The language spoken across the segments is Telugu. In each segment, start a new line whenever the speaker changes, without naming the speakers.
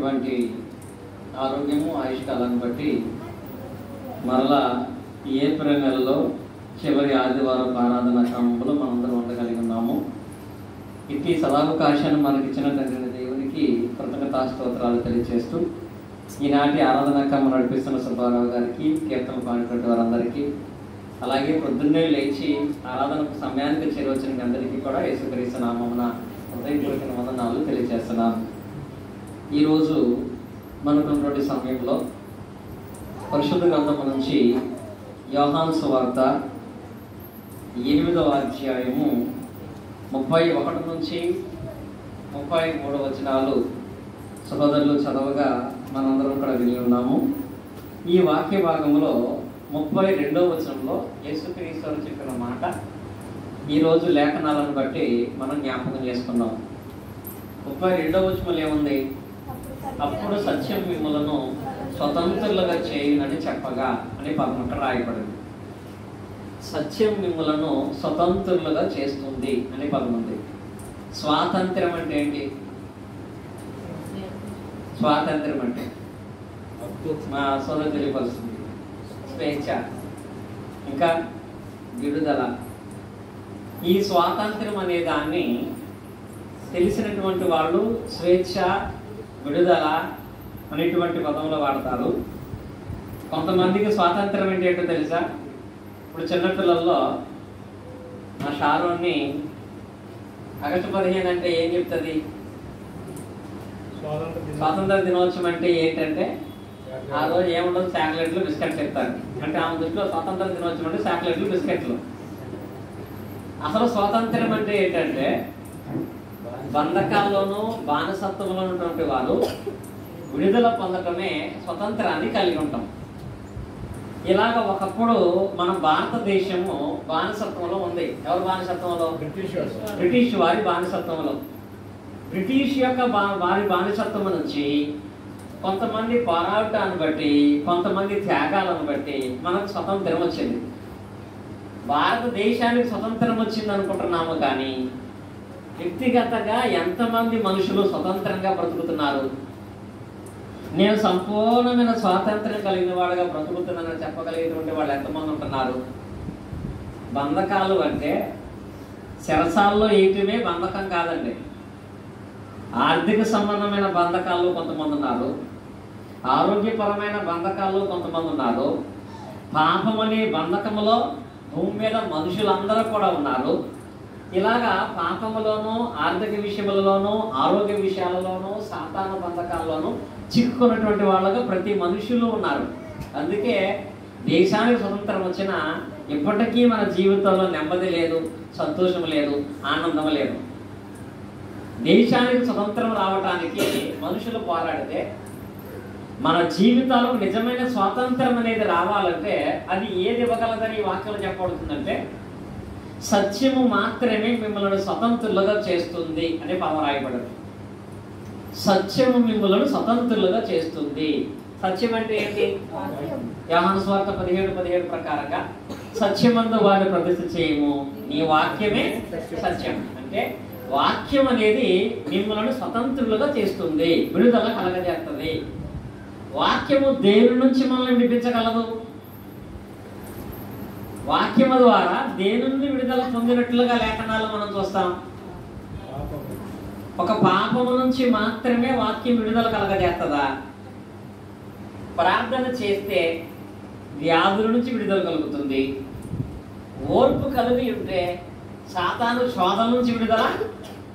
ఇచ్చినటువంటి ఆరోగ్యము ఆయుష్కాలాన్ని బట్టి మరలా ఏప్రిల్ నెలలో చివరి ఆదివారం ఆరాధన క్రమంలో మనందరం ఉండగలిగి ఉన్నాము. ఇట్టి సదావకాశాన్ని మనకిచ్చిన తండ్రి దేవునికి కృతజ్ఞతాస్తోత్రాలు తెలియజేస్తూ ఈనాటి ఆరాధన క్రమం నడిపిస్తున్న సుబ్బారావు గారికి, కీర్తన పాడినటువంటి వారందరికీ, అలాగే పొద్దున్నే లేచి ఆరాధనకు సమయానికి చేరవచ్చిన మీ అందరికీ కూడా యేసుక్రీస్తు నామమున హృదయపూర్వక వందనాలు తెలియజేస్తున్నాను. ఈరోజు మనకున్నటువంటి సమయంలో పరిశుద్ధ గ్రంథము నుంచి యోహాను సువార్త 8వ అధ్యాయము 31 నుంచి 33 వచనాలు సహోదరులు చదవగా మనందరం కూడా విని ఉన్నాము. ఈ వాక్య భాగంలో 32వ వచనంలో యేసుక్రీస్తు చెప్పిన మాట ఈరోజు లేఖనాలను బట్టి మనం జ్ఞాపకం చేసుకున్నాం. 32వ వచనంలో ఏముంది? అప్పుడు సత్యం మిమ్ములను స్వతంత్రులుగా చేయునని చెప్పగా అని పదం అక్కడ రాయబడింది. సత్యం మిమ్ములను స్వతంత్రులుగా చేస్తుంది అని పదం ఉంది. స్వాతంత్ర్యం అంటే ఏంటి? స్వాతంత్ర్యం అంటే మా సోదరు తెలియపరుస్తుంది. స్వేచ్ఛ, ఇంకా విడుదల. ఈ స్వాతంత్ర్యం అనే దాన్ని తెలిసినటువంటి వాళ్ళు స్వేచ్ఛ, విడుదల అనేటువంటి పదంలో వాడతారు. కొంతమందికి స్వాతంత్రం అంటే ఏంటో తెలుసా? ఇప్పుడు చిన్నపిల్లల్లో మా షారోన్ని ఆగస్టు 15 అంటే ఏం చెప్తుంది? స్వాతంత్ర దినోత్సవం అంటే ఏంటంటే ఆ రోజు ఏముండదు, చాక్లెట్లు బిస్కెట్లు ఇస్తారు. అంటే ఆమె దృష్టిలో స్వాతంత్ర దినోత్సవం అంటే చాక్లెట్లు బిస్కెట్లు. అసలు స్వాతంత్ర్యం అంటే ఏంటంటే బంధకాల్లోనూ బానిసత్వంలో ఉన్నటువంటి వారు విడుదల పొందటమే స్వతంత్రాన్ని కలిగి ఉంటాం. ఇలాగ ఒకప్పుడు మన భారతదేశము బానిసత్వంలో ఉంది. ఎవరు బానిసత్వంలో? బ్రిటిష్ వారి బానిసత్వంలో. బ్రిటిష్ యొక్క వారి బానిసత్వం నుంచి కొంతమంది పోరాటాన్ని బట్టి, కొంతమంది త్యాగాలను బట్టి మనకు స్వతంత్రం వచ్చింది. భారతదేశానికి స్వతంత్రం వచ్చింది అనుకుంటున్నాము, కానీ వ్యక్తిగతంగా ఎంతమంది మనుషులు స్వతంత్రంగా బ్రతుకుతున్నారు? నేను సంపూర్ణమైన స్వాతంత్రం కలిగిన వాడుగా బ్రతుకుతున్నానని చెప్పగలిగినటువంటి వాళ్ళు ఎంతమంది ఉంటున్నారు? బంధకాలు అంటే చెరసాల్లో ఏయటమే బంధకం కాదండి. ఆర్థిక సంబంధమైన బంధకాలు కొంతమంది ఉన్నారు, ఆరోగ్యపరమైన బంధకాలు కొంతమంది ఉన్నారు, పాపం అనే బంధకములో భూమి మీద మనుషులందరూ కూడా ఉన్నారు. ఇలాగా పాపములోనూ, ఆర్థిక విషయములలోనూ, ఆరోగ్య విషయాలలోనూ, సాతాన బంధకాల్లోనూ చిక్కుకున్నటువంటి వాళ్ళగా ప్రతి మనుషులు ఉన్నారు. అందుకే దేశానికి స్వతంత్రం వచ్చినా ఇప్పటికీ మన జీవితంలో నెమ్మది లేదు, సంతోషం లేదు, ఆనందం లేదు. దేశానికి స్వతంత్రం రావడానికి మనుషులు పోరాడితే మన జీవితాలకు నిజమైన స్వాతంత్రం అనేది రావాలంటే అది ఏది ఇవ్వగలదని వాక్యం చెప్పబడుతుందంటే సత్యము మాత్రమే మిమ్మల్ని స్వతంత్రులుగా చేస్తుంది అనే పదం రాయబడింది. సత్యము మిమ్మల్ని స్వతంత్రులుగా చేస్తుంది. సత్యం అంటే ఏంటి? యోహాను సువార్త 17:17 ప్రకారంగా సత్యమందు వారిని ప్రతిష్ఠ చేయము, నీ వాక్యమే సత్యం. అంటే వాక్యం అనేది మిమ్మల్ని స్వతంత్రులుగా చేస్తుంది, విడుదల కలగజేస్తుంది. వాక్యము దేవుని నుంచి మనల్ని విడిపించగలదు. వాక్యము ద్వారా దేవుని విడుదల పొందినట్లుగా లేఖనాలు మనం చూస్తాం. ఒక పాపము నుంచి మాత్రమే వాక్యం విడుదల కలగజేస్తుందా? ప్రార్థన చేస్తే వ్యాధుల నుంచి విడుదల కలుగుతుంది. ఓర్పు కలిగి ఉంటే సాతాను శోధన నుంచి విడుదల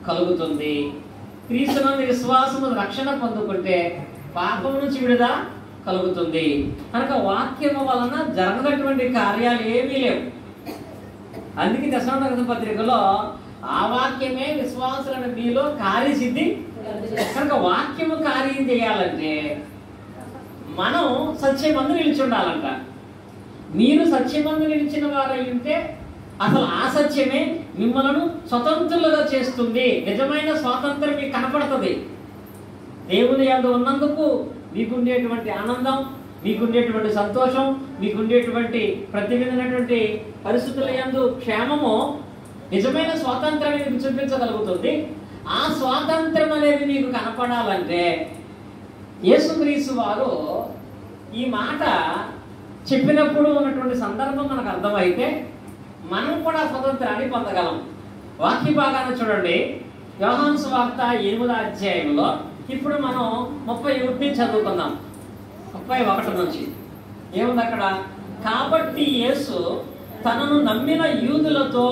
కలుగుతుంది. క్రీస్తునందు విశ్వాసము రక్షణ పొందుకుంటే పాపం నుంచి విడుదల కలుగుతుంది. కనుక వాక్యము వలన జరగనటువంటి కార్యాలు ఏమీ లేవు. అందుకే దశమ పత్రికలో ఆ వాక్యమే విశ్వాసులను మీలో కార్యసిద్ధి. కనుక వాక్యము కార్యం చేయాలంటే మనం సత్యమందు నిలిచి ఉండాలంట. మీరు సత్యమందు నిలిచిన వారై ఉంటే అసలు ఆ సత్యమే మిమ్మల్ని స్వతంత్రులుగా చేస్తుంది. నిజమైన స్వాతంత్రం మీకు కనపడుతుంది. దేవుని యందు ఉన్నందుకు మీకుండేటువంటి ఆనందం, మీకుండేటువంటి సంతోషం, మీకుండేటువంటి ప్రతి విధమైనటువంటి పరిస్థితుల యందు క్షేమము నిజమైన స్వాతంత్రం మీకు చూపించగలుగుతుంది. ఆ స్వాతంత్రం అనేది మీకు కనపడాలంటే యేసుక్రీస్తు వారు ఈ మాట చెప్పినప్పుడు ఉన్నటువంటి సందర్భం మనకు అర్థమైతే మనం కూడా స్వతంత్రాన్ని పొందగలం. వాక్య భాగాన్ని చూడండి, యోహాను సువార్త 8వ అధ్యాయంలో ఇప్పుడు మనం 31 చదువుకుందాం. 31 నుంచి ఏముంది అక్కడ? కాబట్టి యేసు తనను నమ్మిన యూదులతో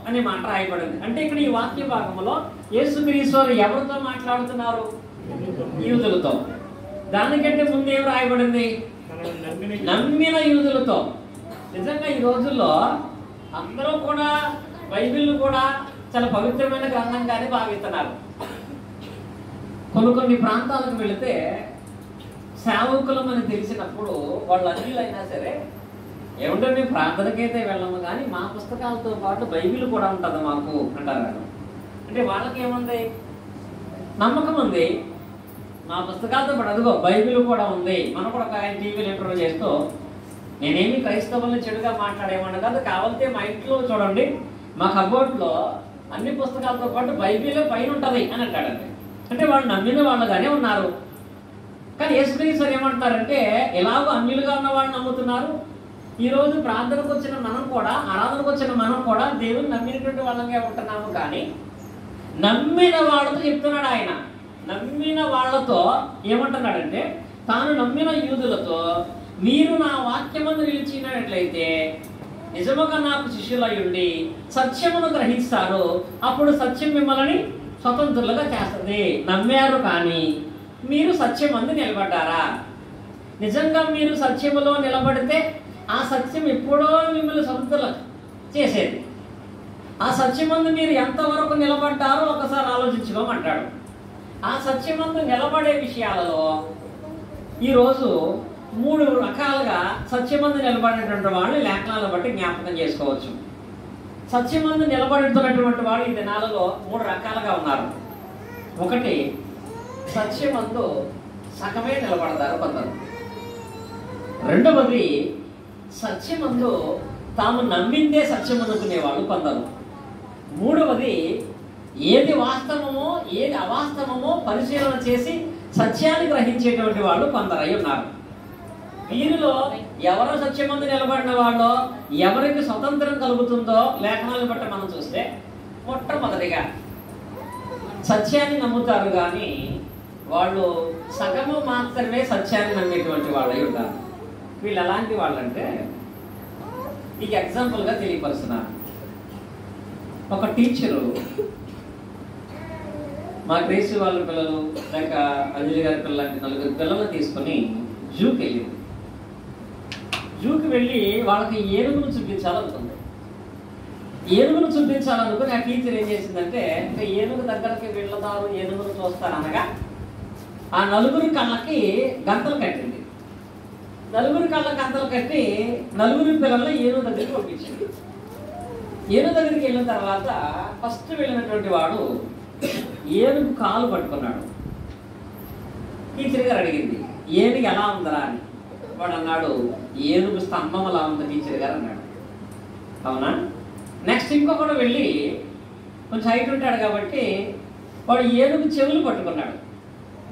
అనే మాట రాయబడింది. అంటే ఇక్కడ ఈ వాక్య భాగంలో యేసుక్రీస్తు ఎవరితో మాట్లాడుతున్నారు? యూదులతో. దానికంటే ముందు ఏం రాయబడింది? నమ్మిన యూదులతో. నిజంగా ఈ రోజుల్లో అందరూ కూడా బైబిల్ కూడా చాలా పవిత్రమైన గ్రంథంగానే భావిస్తున్నారు. కొన్ని ప్రాంతాలకు వెళితే సేవకులమని తెలిసినప్పుడు వాళ్ళు అన్యులైనా సరే, ఏమంటే మేము ప్రార్థనకైతే వెళ్ళము కానీ మా పుస్తకాలతో పాటు బైబిల్ కూడా ఉంటుంది మాకు అంటారు. అంటే వాళ్ళకి ఏముంది? నమ్మకం ఉంది, మా పుస్తకాలతో పాటు అదిగో బైబిల్ కూడా ఉంది. మనం కూడా ఆయన టీవీలో ఇంటర్వ్యూ చేస్తూ, నేనేమి క్రైస్తవుల్ని చెడుగా మాట్లాడేవాడిని కాదు, కావాలంటే మా ఇంట్లో చూడండి మా కబోర్డ్లో అన్ని పుస్తకాలతో పాటు బైబిలే పైన ఉంటుంది అని అంటాడండి. అంటే వాళ్ళు నమ్మిన వాళ్ళుగానే ఉన్నారు. కానీ యేసుక్రీస్తు ఏమంటున్నారంటే, ఎలాగో అన్యులుగా ఉన్న వాళ్ళు నమ్ముతున్నారు, ఈరోజు ప్రార్థనకు వచ్చిన మనం కూడా, ఆరాధనకు వచ్చిన మనం కూడా దేవుని నమ్మినటువంటి వాళ్ళంగా ఉంటున్నాము. కానీ నమ్మిన వాళ్ళతో చెప్తున్నాడు ఆయన. నమ్మిన వాళ్ళతో ఏమంటున్నాడంటే, తాను నమ్మిన యూదులతో మీరు నా వాక్యమందు నిలిచినట్లయితే నిజముగా నాకు శిష్యులై ఉండి సత్యమును గ్రహిస్తారు, అప్పుడు సత్యం మిమ్మల్ని స్వతంత్రులుగా చేస్తుంది. నమ్మారు కానీ మీరు సత్యమందు నిలబడ్డారా? నిజంగా మీరు సత్యములో నిలబడితే ఆ సత్యం ఎప్పుడో మిమ్మల్ని స్వతంత్రులు చేసేది. ఆ సత్యమందు మీరు ఎంతవరకు నిలబడ్డారో ఒకసారి ఆలోచించుకోమంటాడు. ఆ సత్యమందు నిలబడే విషయాలలో ఈరోజు 3 రకాలుగా సత్యమందు నిలబడేటువంటి వాళ్ళు లేఖనాలను బట్టి జ్ఞాపకం చేసుకోవచ్చు. సత్యమందు నిలబడుతున్నటువంటి వాళ్ళు ఈ దినాలలో 3 రకాలుగా ఉన్నారు. ఒకటి, సత్యమందు సగమే నిలబడతారు కొందరు. రెండవది, సత్యమందు తాము నమ్మిందే సత్యం అనుకునే వాళ్ళు కొందరు. మూడవది, ఏది వాస్తవమో ఏది అవాస్తవమో పరిశీలన చేసి సత్యాన్ని గ్రహించేటువంటి వాళ్ళు కొందరై ఉన్నారు. వీరిలో ఎవరో సత్యమందు నిలబడిన వాళ్ళో ఎవరికి స్వతంత్రం కలుగుతుందో లేఖనాలను బట్టి మనం చూస్తే, మొట్టమొదటిగా సత్యాన్ని నమ్ముతారు కానీ వాళ్ళు సగము మాత్రమే సత్యాన్ని నమ్మేటువంటి వాళ్ళై ఉంటారు. వీళ్ళు ఎలాంటి వాళ్ళంటే, మీకు ఎగ్జాంపుల్గా తెలియపరుస్తున్నారు. ఒక టీచరు మా గ్రేసి వాళ్ళ పిల్లలు లేక అంజలి గారి పిల్లలు లాంటి 4 పిల్లలను తీసుకొని జూకి వెళ్ళింది. జూకి వెళ్ళి వాళ్ళకి ఏనుగును చూపించాలనుకుంది. ఏనుగును చూపించాలనుకుని ఆ టీచర్ ఏం చేసిందంటే, ఇంకా ఏనుగు దగ్గరికి వెళ్తారు, ఏనుగును చూస్తారు అనగా ఆ 4 కళ్ళకి గంతలు కట్టింది. 4 కళ్ళ గంతలు కట్టి 4 పిల్లల్ని ఏనుగు దగ్గరికి పంపించింది. ఏనుగు దగ్గరికి వెళ్ళిన తర్వాత ఫస్ట్ వెళ్ళినటువంటి వాడు ఏనుగు కాలు పట్టుకున్నాడు. టీచర్ గారు అడిగింది, ఏనుగు ఎలా ఉందరా అని. వాడు అన్నాడు, ఏనుగు స్తంభం అలా ఉంది టీచర్ గారు అన్నాడు. అవునా? నెక్స్ట్ ఇంకొకడు వెళ్ళి కొంచెం హైట్ ఉంటాడు కాబట్టి వాడు ఏనుగు చెవులు పట్టుకున్నాడు.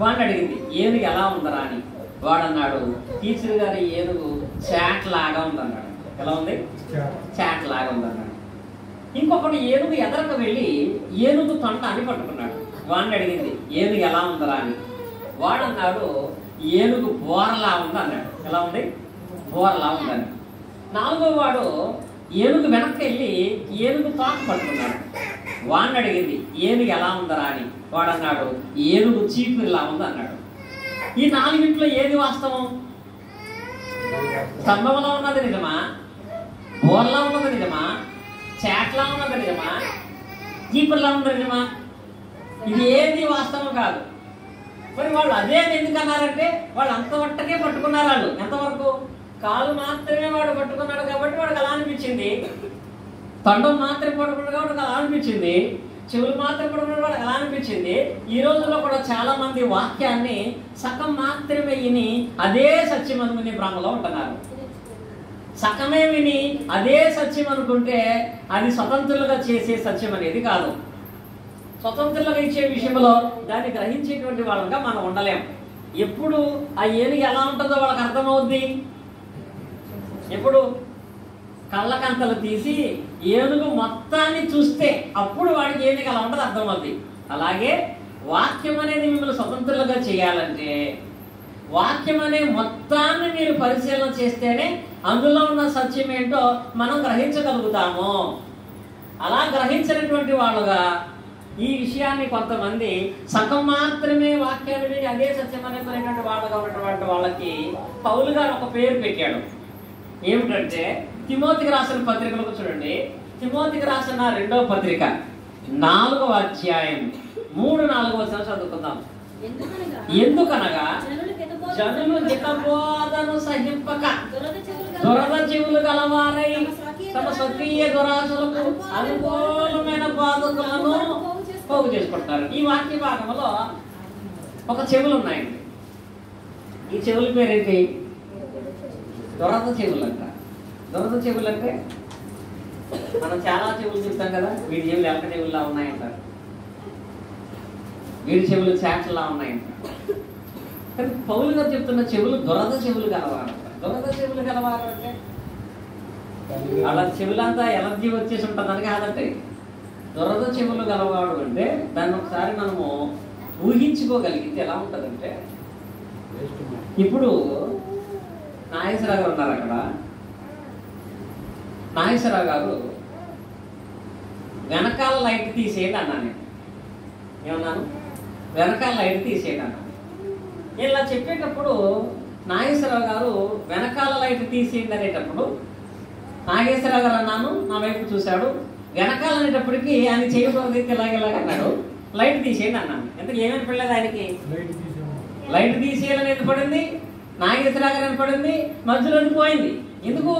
వాడిని అడిగింది, ఏనుగు ఎలా ఉందరా అని. వాడు అన్నాడు, టీచర్ గారి ఏనుగు చాట్ లాగా ఉందన్నాడు. ఎలా ఉంది? చాట్ లాగా ఉందన్నాడు. ఇంకొకడు ఏనుగు ఎదరకు వెళ్ళి ఏనుగు తొంట అని పట్టుకున్నాడు. వాడిని అడిగింది, ఏనుగు ఎలా ఉందరా అని. వాడన్నాడు, ఏనుగు బోరలా ఉంది అన్నాడు. ఎలా ఉంది? బోరలా ఉందని. 4వ వాడు ఏనుగు వెనక్కి వెళ్ళి ఏనుగు తోక పట్టుకున్నాడు. వాడిని అడిగింది, ఏనుగు ఎలా ఉందరా అని. వాడన్నాడు, ఏనుగు చీపురులా ఉంది అన్నాడు. ఈ 4 ఏది వాస్తవం? స్తంభంలో ఉన్నది నిజమా? బోర్లా ఉన్నది నిజమా? చాట్లా ఉన్నది నిజమా? చీపురులా ఉన్నది నిజమా? ఇది ఏది వాస్తవం కాదు. మరి వాళ్ళు అదే ఎందుకు అన్నారంటే, వాళ్ళు అంతవరకే పట్టుకున్నారు. వాళ్ళు ఎంతవరకు? కాలు మాత్రమే వాడు పట్టుకున్నాడు కాబట్టి వాడికి అలా అనిపించింది. తొండం మాత్రమే పట్టుకున్నాడు కాబట్టి అలా అనిపించింది. చెవులు మాత్రం పట్టుకున్నాడు వాడికి అలా అనిపించింది. ఈ రోజుల్లో కూడా చాలా మంది వాక్యాన్ని సగం మాత్రమే విని అదే సత్యం అనుకునే భ్రమలో ఉంటున్నారు. సగమే విని అదే సత్యం అనుకుంటే అది స్వతంత్రులుగా చేసే సత్యం అనేది కాదు. స్వతంత్రులుగా ఇచ్చే విషయంలో దాన్ని గ్రహించేటువంటి వాళ్ళంగా మనం ఉండలేం. ఎప్పుడు ఆ ఏనుగు ఎలా ఉంటుందో వాళ్ళకి అర్థమవుద్ది. ఎప్పుడు కళ్ళకంతలు తీసి ఏనుగు మొత్తాన్ని చూస్తే అప్పుడు వాడికి ఏనుగు ఎలా ఉంటుందో అర్థమవుద్ది. అలాగే వాక్యం అనేది మిమ్మల్ని స్వతంత్రులుగా చేయాలంటే వాక్యం అనే మొత్తాన్ని మీరు పరిశీలన చేస్తేనే అందులో ఉన్న సత్యం ఏంటో మనం గ్రహించగలుగుతాము. అలా గ్రహించినటువంటి వాళ్ళుగా ఈ విషయాన్ని కొంతమంది సగం మాత్రమే వాక్యాన్ని విని అదే సత్యం అనుకునేటువంటి వాళ్ళగా ఉన్నటువంటి వాళ్ళకి పౌలు గారు ఒక పేరు పెట్టాడు. ఏమిటంటే తిమోతికి రాసిన పత్రికలకు చూడండి. తిమోతికి రాసిన 2వ పత్రిక 4వ అధ్యాయం 3-4 వచనం చదువుకుందాం. ఎందుకనగా జనులు హితబోధను సహింపక దురద చెవులు గలవారై తమ స్వకీయ దురాశలకు అనుకూలమైన బాధకులను పోగు చేసుకుంటున్నారు. ఈ వాక్య భాగంలో ఒక చెవులు ఉన్నాయండి. ఈ చెవుల పేరేంటి? దురద చెవులు అంట. దురద చెవులు అంటే మనం చాలా చెవులు చెప్తాం కదా, వీడి చెవులు ఎలక చెవుల్లా ఉన్నాయంటారు, వీడి చెవులు చాట్లా ఉన్నాయంటారు. కానీ పౌలు గారు చెప్తున్న చెవులు దురద చెవులు గలవారు. దురద చెవులు గలవారు అంటే అలా చెవులంతా ఎలర్జీ వచ్చేసి ఉంటుందని కాదంటే దురద చెవులు గలవాడు అంటే దాన్ని ఒకసారి మనము ఊహించుకోగలిగితే ఎలా ఉంటుందంటే, ఇప్పుడు నాగేశ్వరరావు గారు ఉన్నారు అక్కడ. నాగేశ్వరరావు గారు వెనకాల లైట్ తీసేయండి అన్నాను. ఏమన్నాను? వెనకాల లైట్ తీసేయండి అన్నాను. ఇలా చెప్పేటప్పుడు నాగేశ్వరరావు గారు వెనకాల లైట్ తీసేయండి అనేటప్పుడు నాగేశ్వరరావు గారు అన్నాను, నా వైపు చూశాడు. వెనకాల అనేటప్పటికి ఆయన చేయకూడదు ఇలాగెలాగన్నాడు, లైట్ తీసేయండి అన్నాను. ఎంతకు ఏమేమి పడలేదు ఆయనకి? లైట్ తీసేయాలని ఎంత పడింది, నాగేశ్వరరావు గారు ఎంత పడింది, మధ్యలో పోయింది. ఎందుకు?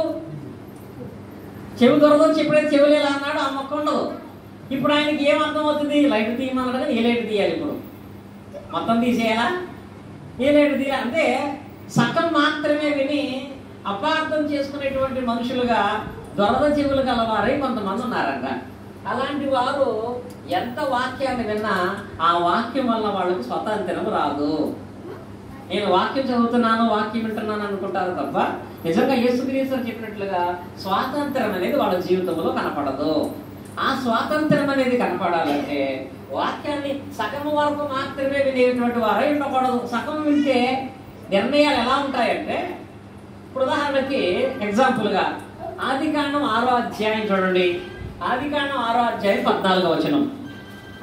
చెవి దొరదని చెప్పినది చెవులు ఎలా అన్నాడు, ఆ మొక్క ఉండదు. ఇప్పుడు ఆయనకి ఏం అర్థం అవుతుంది? లైట్ తీయమన్నాడు కదా, ఏ లైట్ తీయాలి? ఇప్పుడు మొత్తం తీసేయాలా? ఏ లైట్ తీయాలి అంటే సగం మాత్రమే విని అపార్థం చేసుకునేటువంటి మనుషులుగా దొరద చెవులు గలవారై కొంతమంది ఉన్నారంట. అలాంటి వారు ఎంత వాక్యాన్ని విన్నా ఆ వాక్యం వల్ల వాళ్ళకు స్వతంత్రం రాదు. నేను వాక్యం చదువుతున్నాను, వాక్యం వింటున్నాను అనుకుంటారు తప్ప నిజంగా యేసుక్రీస్తు చెప్పినట్లుగా స్వాతంత్రం అనేది వాళ్ళ జీవితంలో కనపడదు. ఆ స్వాతంత్రం అనేది కనపడాలంటే వాక్యాన్ని సగం వరకు మాత్రమే వినేటువంటి వారై ఉండకూడదు. సగం వింటే నిర్ణయాలు ఎలా ఉంటాయంటే, ఇప్పుడు ఉదాహరణకి ఎగ్జాంపుల్గా ఆదికాండం 6వ అధ్యాయం చూడండి. ఆదికాండం 6వ అధ్యాయం 14వ వచనం.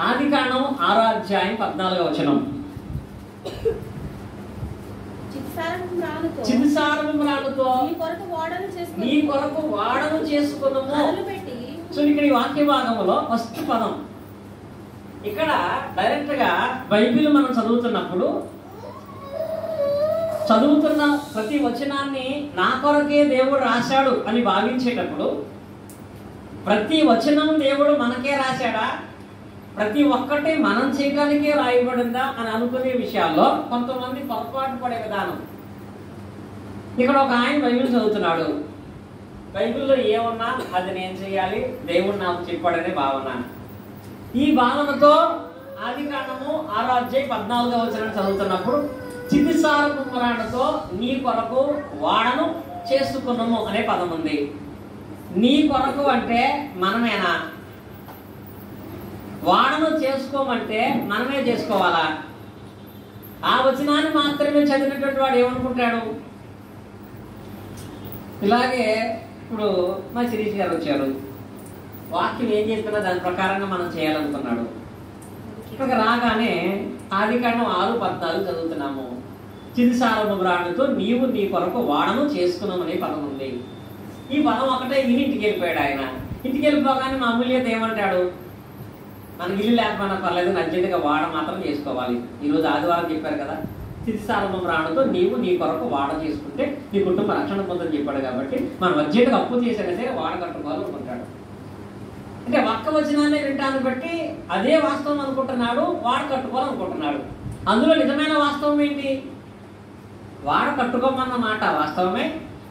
ఆదికాండం 6వ అధ్యాయం 14వ వచనం. చిత్సారము రాళ్ళతో నీ కొరకు వాడను చేసుకున్నాము. సో ఇక్కడ ఈ వాక్య భాగంలో ఫస్ట్ పదం. ఇక్కడ డైరెక్ట్ గా బైబిల్ మనం చదువుతున్నప్పుడు చదువుతున్న ప్రతి వచనాన్ని నా కొరకే దేవుడు రాశాడు అని భావించేటప్పుడు ప్రతి వచనం దేవుడు మనకే రాశాడా, ప్రతి ఒక్కటి మనం చేయడానికే రాయబడిందా అని అనుకునే విషయాల్లో కొంతమంది పొరపాటు పడే విధానం. ఇక్కడ ఒక ఆయన బైబిల్ చదువుతున్నాడు, బైబిల్లో ఏమన్నా అది నేను చేయాలి, దేవుడు నాకు చెప్పాడనే భావన. ఈ భావనతో ఆదికాండము 6వ అధ్యాయం 14వ వచనం చదువుతున్నప్పుడు చితిసారపు పురాణతో నీ కొరకు వాడను చేసుకున్నాము అనే పదం ఉంది. నీ కొరకు అంటే మనమేనా? వాడను చేసుకోమంటే మనమే చేసుకోవాలా? ఆ వచనాన్ని మాత్రమే చదివినటువంటి వాడు ఏమనుకుంటాడు? ఇలాగే ఇప్పుడు మా శిరీష్ గారు వచ్చారు, వాక్యం ఏం చెప్పినా దాని ప్రకారంగా మనం చేయాలనుకున్నాడు. ఇక్కడికి రాగానే ఆదికాండం 6:14 చదువుతున్నాము. చితిసారపు బ్రాండ్తో నీవు నీ కొరకు వాడను చేసుకున్నాం అనే పదం ఉంది. ఈ పదం ఒకటే విని ఇంటికి వెళ్ళిపోయాడు ఆయన. ఇంటికి వెళ్ళిపోగానే మా అమూల్యత ఏమంటాడు, మనకి ఇల్లు లేకపోయినా పర్లేదు, అర్జెంటుగా వాడ మాత్రం చేసుకోవాలి. ఈరోజు ఆదివారం చెప్పారు కదా, చితిసారపు బ్రాండ్తో నీవు నీ కొరకు వాడ చేసుకుంటే నీ కుటుంబ రక్షణ పొందని చెప్పాడు. కాబట్టి మనం అర్జెంటుగా అప్పు చేసినా సరే వాడ కట్టుకోవాలనుకుంటాడు. అంటే ఒక్క వచనాన్ని వింటాన్ని బట్టి అదే వాస్తవం అనుకుంటున్నాడు, వాడ కట్టుకోవాలనుకుంటున్నాడు. అందులో నిజమైన వాస్తవం ఏంటి? వాడ కట్టుకోమన్న మాట వాస్తవమే,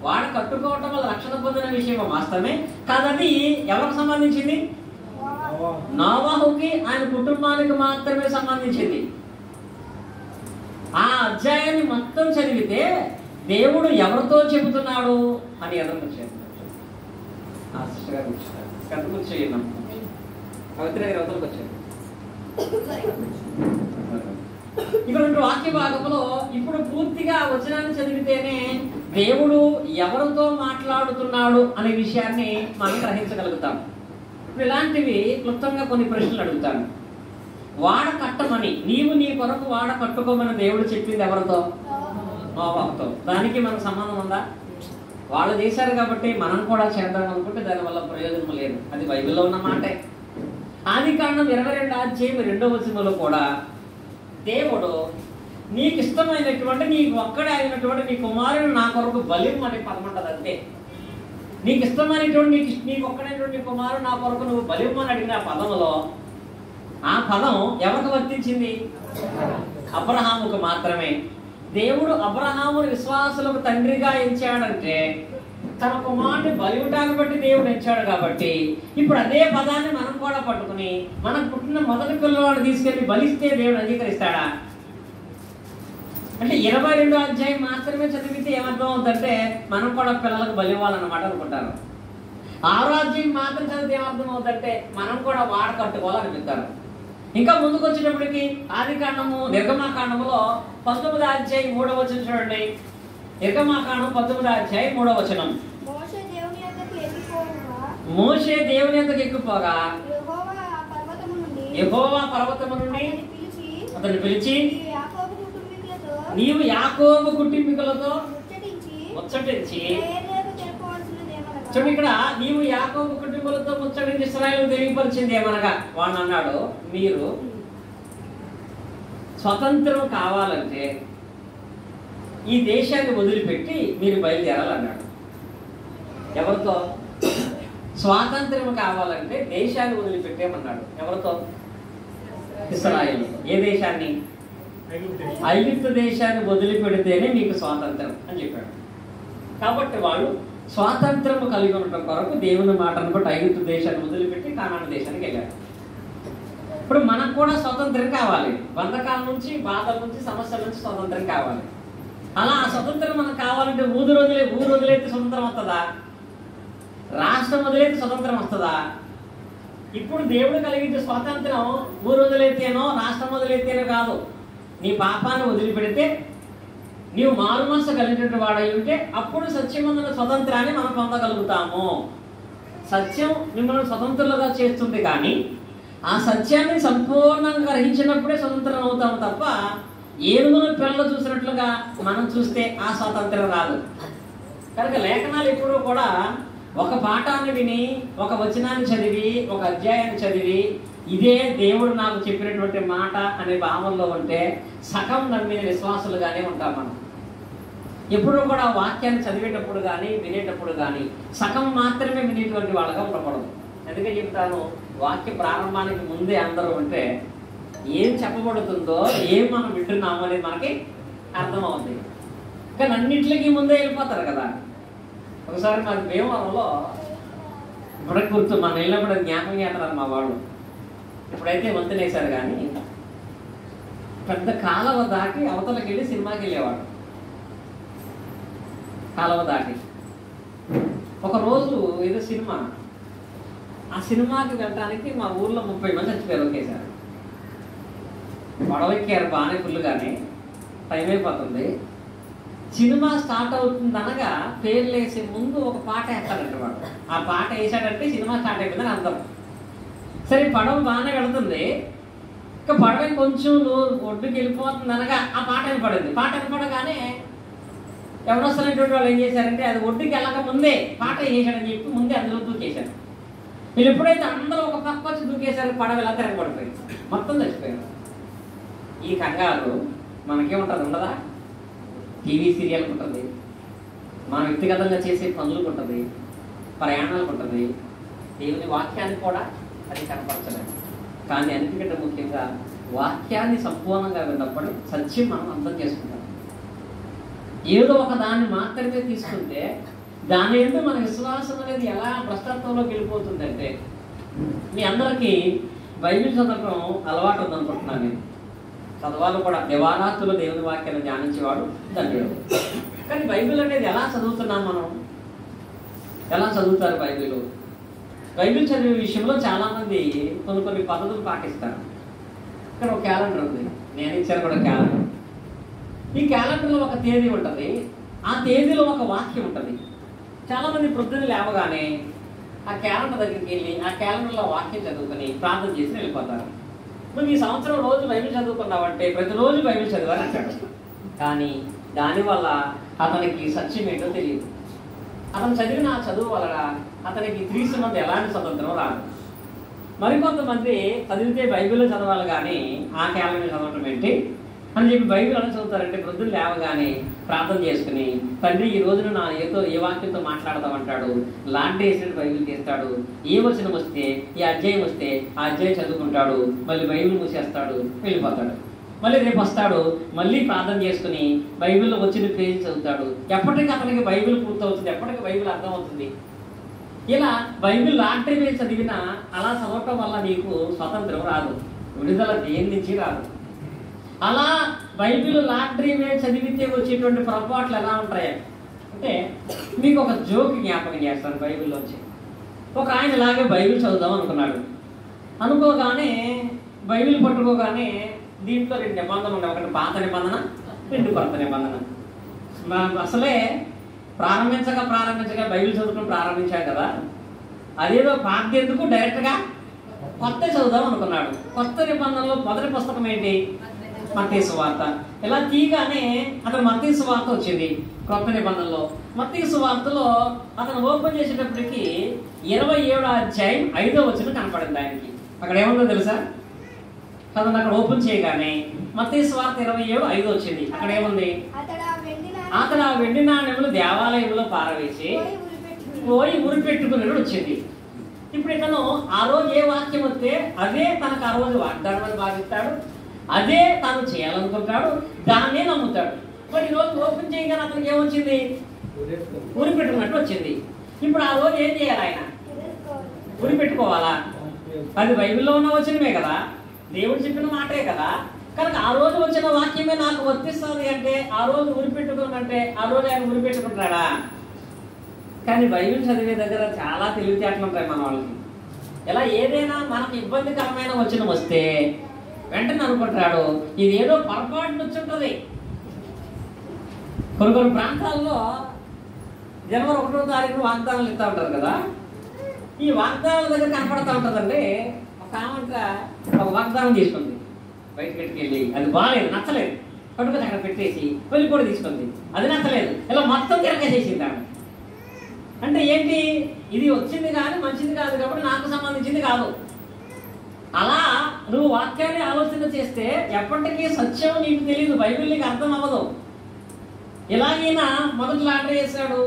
వాడ కట్టుకోవటం వల్ల రక్షణ పొందిన విషయం వాస్తవమే. కాదని ఎవరికి సంబంధించింది? నోవాహుకి ఆయన కుటుంబానికి మాత్రమే సంబంధించింది. ఆ అధ్యాయాన్ని మొత్తం చదివితే దేవుడు ఎవరితో చెబుతున్నాడు అని ఎదురుకొచ్చాడు. కూర్చోన్నాం పవిత్ర అవతలకు వచ్చాడు. ఇక్కడ వాక్య భాగంలో ఇప్పుడు పూర్తిగా వచనాన్ని చదివితేనే దేవుడు ఎవరితో మాట్లాడుతున్నాడు అనే విషయాన్ని మనం గ్రహించగలుగుతాం. ఇప్పుడు ఇలాంటివి క్లుప్తంగా కొన్ని ప్రశ్నలు అడుగుతాను. వాడ కట్టమని నీవు నీ కొరకు వాడ కట్టుకోమని దేవుడు చెప్పింది ఎవరితో? నోవాహుతో. దానికి మనకు సంబంధం ఉందా? వాళ్ళు చేశారు కాబట్టి మనం కూడా చేద్దాం అనుకుంటే దానివల్ల ప్రయోజనం లేదు. అది బైబిల్లో ఉన్న మాటే. ఆదికాండం 22వ అధ్యాయం 2వ వచనంలో కూడా దేవుడు నీకు ఇష్టమైనటువంటి నీకు ఒక్కడే అయినటువంటి నీ కుమారుడు నా కొరకు బలివ్వమని పదమంటది. అంతే. నీకు ఇష్టమైనటువంటి నీకు ఒక్కడైనటువంటి నీ కుమారుడు నా కొరకు నువ్వు బలివ్వమని అడిగిన ఆ పదములో ఆ పదం ఎవరికి వర్తించింది? అబ్రహాముకు మాత్రమే. దేవుడు అబ్రహాముని విశ్వాసులకు తండ్రిగా ఎంచాడంటే తన కుమారుని బలివ్వటాన్ని బట్టి దేవుడు ఎంచాడు కాబట్టి ఇప్పుడు అదే పదాన్ని మనం కూడా పట్టుకుని మనకు పుట్టిన మొదటి పిల్లవాడు తీసుకెళ్లి బలిస్తే దేవుడు అంగీకరిస్తాడా? అంటే 22వ అధ్యాయం మాత్రమే చదివితే ఏమర్థం అవుతుందంటే మనం కూడా పిల్లలకు బలివ్వాలన్నమాట అనుకుంటారు. 6వ అధ్యాయం మాత్రం చదివితే ఏమర్థం అవుతుందంటే మనం కూడా వాడ కట్టుకోవాలనిపిస్తారు. ఇంకా ముందుకు వచ్చేటప్పటికి ఆదికాండము నిర్గమాకాండములో 19వ అధ్యాయం 3వ వచనం చూడండి. నిర్గమాకాండం 19వ అధ్యాయం 3వ వచనం. మోషే దేవుని యొద్దకు ఎక్కిపోగా యెహోవా పర్వతము నుండి అతన్ని పిలిచి నీవు యాకోబు కుటుంబీకులతో ముచ్చటించి చూడు, ఇక్కడ నీవు యాకోబు కుటుంబాలతో ముచ్చటించి ఇశ్రాయేలుకు తెలియపరిచింది ఏమనగా వాడు అన్నాడు, మీరు స్వతంత్రం కావాలంటే ఈ దేశాన్ని వదిలిపెట్టి మీరు బయలుదేరాలన్నాడు. ఎవరితో? స్వాతంత్ర్యం కావాలంటే దేశాన్ని వదిలిపెట్టేమన్నాడు. ఎవరితో? ఇశ్రాయేలుతో. ఏ దేశాన్ని? ఐగుప్తు దేశాన్ని వదిలిపెడితేనే మీకు స్వాతంత్రం అని చెప్పాడు. కాబట్టి వాళ్ళు స్వాతంత్రము కలిగి ఉండటం కొరకు దేవుని మాటను బట్టి ఐగుప్తు దేశాన్ని వదిలిపెట్టి కానాను దేశానికి వెళ్ళారు. ఇప్పుడు మనకు కూడా స్వతంత్రం కావాలి. బంధకాల నుంచి, బాధల నుంచి, సమస్యల నుంచి స్వతంత్రం కావాలి. అలా ఆ స్వతంత్రం మనకు కావాలంటే ఊరు వదిలేస్తే స్వతంత్రం వస్తుందా? రాష్ట్రం వదిలేస్తే స్వతంత్రం వస్తుందా? ఇప్పుడు దేవుడు కలిగించే స్వాతంత్రం ఊరు వదిలేతేనో రాష్ట్రం వదిలేతేనో కాదు. నీ పాపాన్ని వదిలిపెడితే నీవు మారు మనసు కలిగినటువంటి వాడై ఉంటే అప్పుడు సత్యమందున స్వతంత్రాన్ని మనం పొందగలుగుతాము. సత్యం మిమ్మల్ని స్వతంత్రులుగా చేస్తుంది, కానీ ఆ సత్యాన్ని సంపూర్ణంగా గ్రహించినప్పుడే స్వతంత్రం అవుతాము తప్ప ఏనుగును పిల్లలు చూసినట్లుగా మనం చూస్తే ఆ స్వాతంత్రం రాదు. కనుక లేఖనాలు ఎప్పుడూ కూడా ఒక పాఠాన్ని విని, ఒక వచనాన్ని చదివి, ఒక అధ్యాయాన్ని చదివి ఇదే దేవుడు నాకు చెప్పినటువంటి మాట అనే భావంలో ఉంటే సగం నమ్మిన విశ్వాసులుగానే ఉంటాం మనం. ఎప్పుడు కూడా వాక్యాన్ని చదివేటప్పుడు కానీ వినేటప్పుడు కానీ సగం మాత్రమే వినేటువంటి వాళ్ళగా ఉండకూడదు. ఎందుకంటే చెప్తాను, వాక్య ప్రారంభానికి ముందే అందరూ ఉంటే ఏం చెప్పబడుతుందో, ఏం మనం వింటున్నామో అనేది మనకి అర్థమవుతుంది. కానీ అన్నింటికి ముందే వెళ్ళిపోతారు కదా. ఒకసారి మాది భీమవరంలో ఇప్పటికి గుర్తు, మన వెళ్ళినప్పుడు జ్ఞాపకం చేస్తారు మా వాళ్ళు. ఇప్పుడైతే వంతెనేశారు, కానీ పెద్ద కాలువ దాటి అవతలకి వెళ్ళి సినిమాకి వెళ్ళేవాడు. కాలువ దాటి ఒకరోజు ఏదో సినిమా, ఆ సినిమాకి వెళ్ళడానికి మా ఊర్లో 30 మంది చచ్చిపోయారు ఒకేసారి. పడవెక్కారు బాగానే ఫుల్గానే, టైం అయిపోతుంది. సినిమా స్టార్ట్ అవుతుంది అనగా పేర్లు వేసే ముందు ఒక పాట వేస్తాడంట వాడు. ఆ పాట వేసాడంటే సినిమా స్టార్ట్ అయిపోయిందని అందరం. సరే, పడవ బాగానే వెళుతుంది. ఇంకా పడవ కొంచెం ఒడ్డుకి వెళ్ళిపోతుంది అనగా ఆ పాట వినపడింది. పాట వినపడగానే ఎవరు వస్తున్నటువంటి వాళ్ళు ఏం చేశారంటే అది ఒడ్డుకి వెళ్ళక ముందే పాట వేసాడని చెప్పి ముందే అందులో దూకేశారు. వీళ్ళు ఎప్పుడైతే అందరూ ఒక పక్క వచ్చి దూకేశారు, పడవ ఇలా తిరగబడిపోయింది, మొత్తం చచ్చిపోయారు. ఈ కంగారు మనకేముంటుంది? ఉండదా? టీవీ సీరియల్కి ఉంటుంది, మన వ్యక్తిగతంగా చేసే పనులకు ఉంటుంది, ప్రయాణాలకు ఉంటుంది, దేవుని వాక్యానికి కూడా అది కనపరచలేదు. కానీ అన్నిటికంటే ముఖ్యంగా వాక్యాన్ని సంపూర్ణంగా విన్నప్పుడు సత్యం మనం అర్థం చేసుకుంటాం. ఏదో ఒక దాన్ని మాత్రమే తీసుకుంటే దాని ఎందు మన విశ్వాసం అనేది ఎలా భ్రష్టత్వంలోకి వెళ్ళిపోతుందంటే, మీ అందరికీ బైబిల్ చదవడం అలవాటు ఉందనుకుంటున్నాను నేను. చదవాలి కూడా. దివారాత్రులు దేవుని వాక్యాన్ని ధ్యానించేవాడు ధన్యుడు. కానీ బైబిల్ అనేది ఎలా చదువుతున్నాం మనం? ఎలా చదువుతారు బైబిల్? బైబిల్ చదివే విషయంలో చాలామంది కొన్ని పద్ధతులు పాటిస్తారు. ఇక్కడ ఒక క్యాలెండర్ ఉంది, నేను ఇచ్చాను కూడా క్యాలెండర్. ఈ క్యాలెండర్లో ఒక తేదీ ఉంటుంది, ఆ తేదీలో ఒక వాక్యం ఉంటుంది. చాలామంది ప్రొద్దున లేవగానే ఆ క్యాలెండర్ దగ్గరికి వెళ్ళి ఆ క్యాలెండర్లో వాక్యం చదువుకొని ప్రార్థన చేసి వెళ్ళిపోతారు. నువ్వు ఈ సంవత్సరం రోజు బైబిల్ చదువుకున్నావంటే ప్రతిరోజు బైబిల్ చదివాలని అంటాడు. కానీ దానివల్ల అతనికి సత్యం ఏంటో తెలియదు. అతను చదివిన ఆ చదువు వల్ల అతనికి క్రీస్తునందు ఎలాంటి స్వతంత్రం రాదు. మరికొంతమంది చదివితే బైబిల్లో చదవాలి కానీ ఆ క్యాలెండర్ చదవటం ఏంటి అని చెప్పి బైబిల్ ఎలా చదువుతారంటే ప్రొద్దున లేవగానే ప్రార్థన చేసుకుని, తండ్రి ఈ రోజున నా ఏ వాక్యంతో మాట్లాడదామంటాడు. లాంటి వేసినట్టు బైబిల్ తీస్తాడు. ఏ వచనం వస్తే ఈ అధ్యాయం వస్తే ఆ అధ్యాయం చదువుకుంటాడు, మళ్ళీ బైబిల్ మూసేస్తాడు, వెళ్ళిపోతాడు. మళ్ళీ రేపు వస్తాడు, మళ్ళీ ప్రార్థన చేసుకుని బైబిల్లో వచ్చిన పేజీ చదువుతాడు. ఎప్పటికీ అతనికి బైబిల్ పూర్తవుతుంది, ఎప్పటికీ బైబిల్ అర్థమవుతుంది. ఇలా బైబిల్ లాంటి వేసి చదివినా అలా చదవటం వల్ల నీకు స్వతంత్రం రాదు, విడుదల దేని నుంచి రాదు. అలా బైబిల్ లాటరీ వేసి చదివితే వచ్చేటువంటి పొరపాట్లు ఎలా ఉంటాయి అంటే, మీకు ఒక జోక్ జ్ఞాపకం చేస్తాను. బైబిల్లోంచి ఒక ఆయన ఇలాగే బైబిల్ చదువుదాం అనుకున్నాడు. అనుకోగానే బైబిల్ పట్టుకోగానే దీంట్లో 2 నిబంధనలు ఉన్నాయి. ఒకటి పాత నిబంధన, 2 కొత్త నిబంధన. అసలే ప్రారంభించగా బైబిల్ చదువుకుని ప్రారంభించాం కదా, అదేదో పాత ఎందుకు డైరెక్ట్గా కొత్త చదువుదాం అనుకున్నాడు. కొత్త నిబంధనలో మొదటి పుస్తకం ఏంటి? మత్తయి సువార్త. ఇలా తీయగానే అతను మత్తయి సువార్త వచ్చింది కొత్త నిబంధనలో. మత్తయి సువార్తలో అతను ఓపెన్ చేసేటప్పటికి 27వ అధ్యాయం 5వ వచనం కనపడింది ఆయనకి. అక్కడ ఏముందో తెలుసా? అతను అక్కడ ఓపెన్ చేయగానే మత్తయి సువార్త 27:5 వచ్చింది. అక్కడ ఏముంది? అతడు ఆ వెండి నాణెములు దేవాలయంలో పారవేసి పోయి ఉరిపెట్టుకున్నాడు వచ్చింది. ఇప్పుడు ఇతను ఆ రోజు ఏ వాక్యం వస్తే అదే తనకు ఆ రోజు వాగ్దానం భావిస్తాడు, అదే తాను చేయాలనుకుంటాడు, దాన్నే నమ్ముతాడు. మరి ఈ రోజు ఓపెన్ చేయగానే అతనికి ఏమొచ్చింది? ఉరిపెట్టుకున్నట్టు వచ్చింది. ఇప్పుడు ఆ రోజు ఏం చేయాలి? ఆయన ఉరిపెట్టుకోవాలా? అది బైబిల్లో ఉన్న వచనమే కదా, దేవుడు చెప్పిన మాటే కదా. కనుక ఆ రోజు వచ్చిన వాక్యమే నాకు వర్తిస్తుంది అంటే ఆ రోజు ఉరిపెట్టుకున్నంటే ఆ రోజు ఆయన ఉరిపెట్టుకుంటాడా? కానీ బైబిల్ చదివే దగ్గర చాలా తెలివితేటలు ఉంటాయి మన వాళ్ళకి. ఇలా ఏదైనా మనకు ఇబ్బందికరమైన వచనం వస్తే వెంటనే అనుకుంటాడు ఇది ఏదో పొరపాటు వచ్చుంటుంది. కొన్ని ప్రాంతాల్లో జనవరి 1వ తారీఖు వాగ్దానాలు ఇస్తూ ఉంటారు కదా, ఈ వాగ్దానాల దగ్గర కనపడతా ఉంటుందండి. ఒక ఆమె ఒక వాగ్దానం తీసుకుంది, బయటకు పెట్టుకెళ్ళి అది బాగాలేదు, నచ్చలేదు, కడుపుకి అక్కడ పెట్టేసి వెళ్ళి కూడా తీసుకుంది, అది నచ్చలేదు, ఇలా మొత్తం తిరగేసేసింది ఆమె. అంటే ఏంటి? ఇది వచ్చింది కానీ మంచిది కాదు కాబట్టి నాకు సంబంధించింది కాదు. అలా నువ్వు వాక్యాన్ని ఆలోచన చేస్తే ఎప్పటికీ సత్యం నీకు తెలియదు, బైబిల్ నీకు అర్థం అవ్వదు. ఇలాగైనా మొదటి లాటరీ వేసాడు,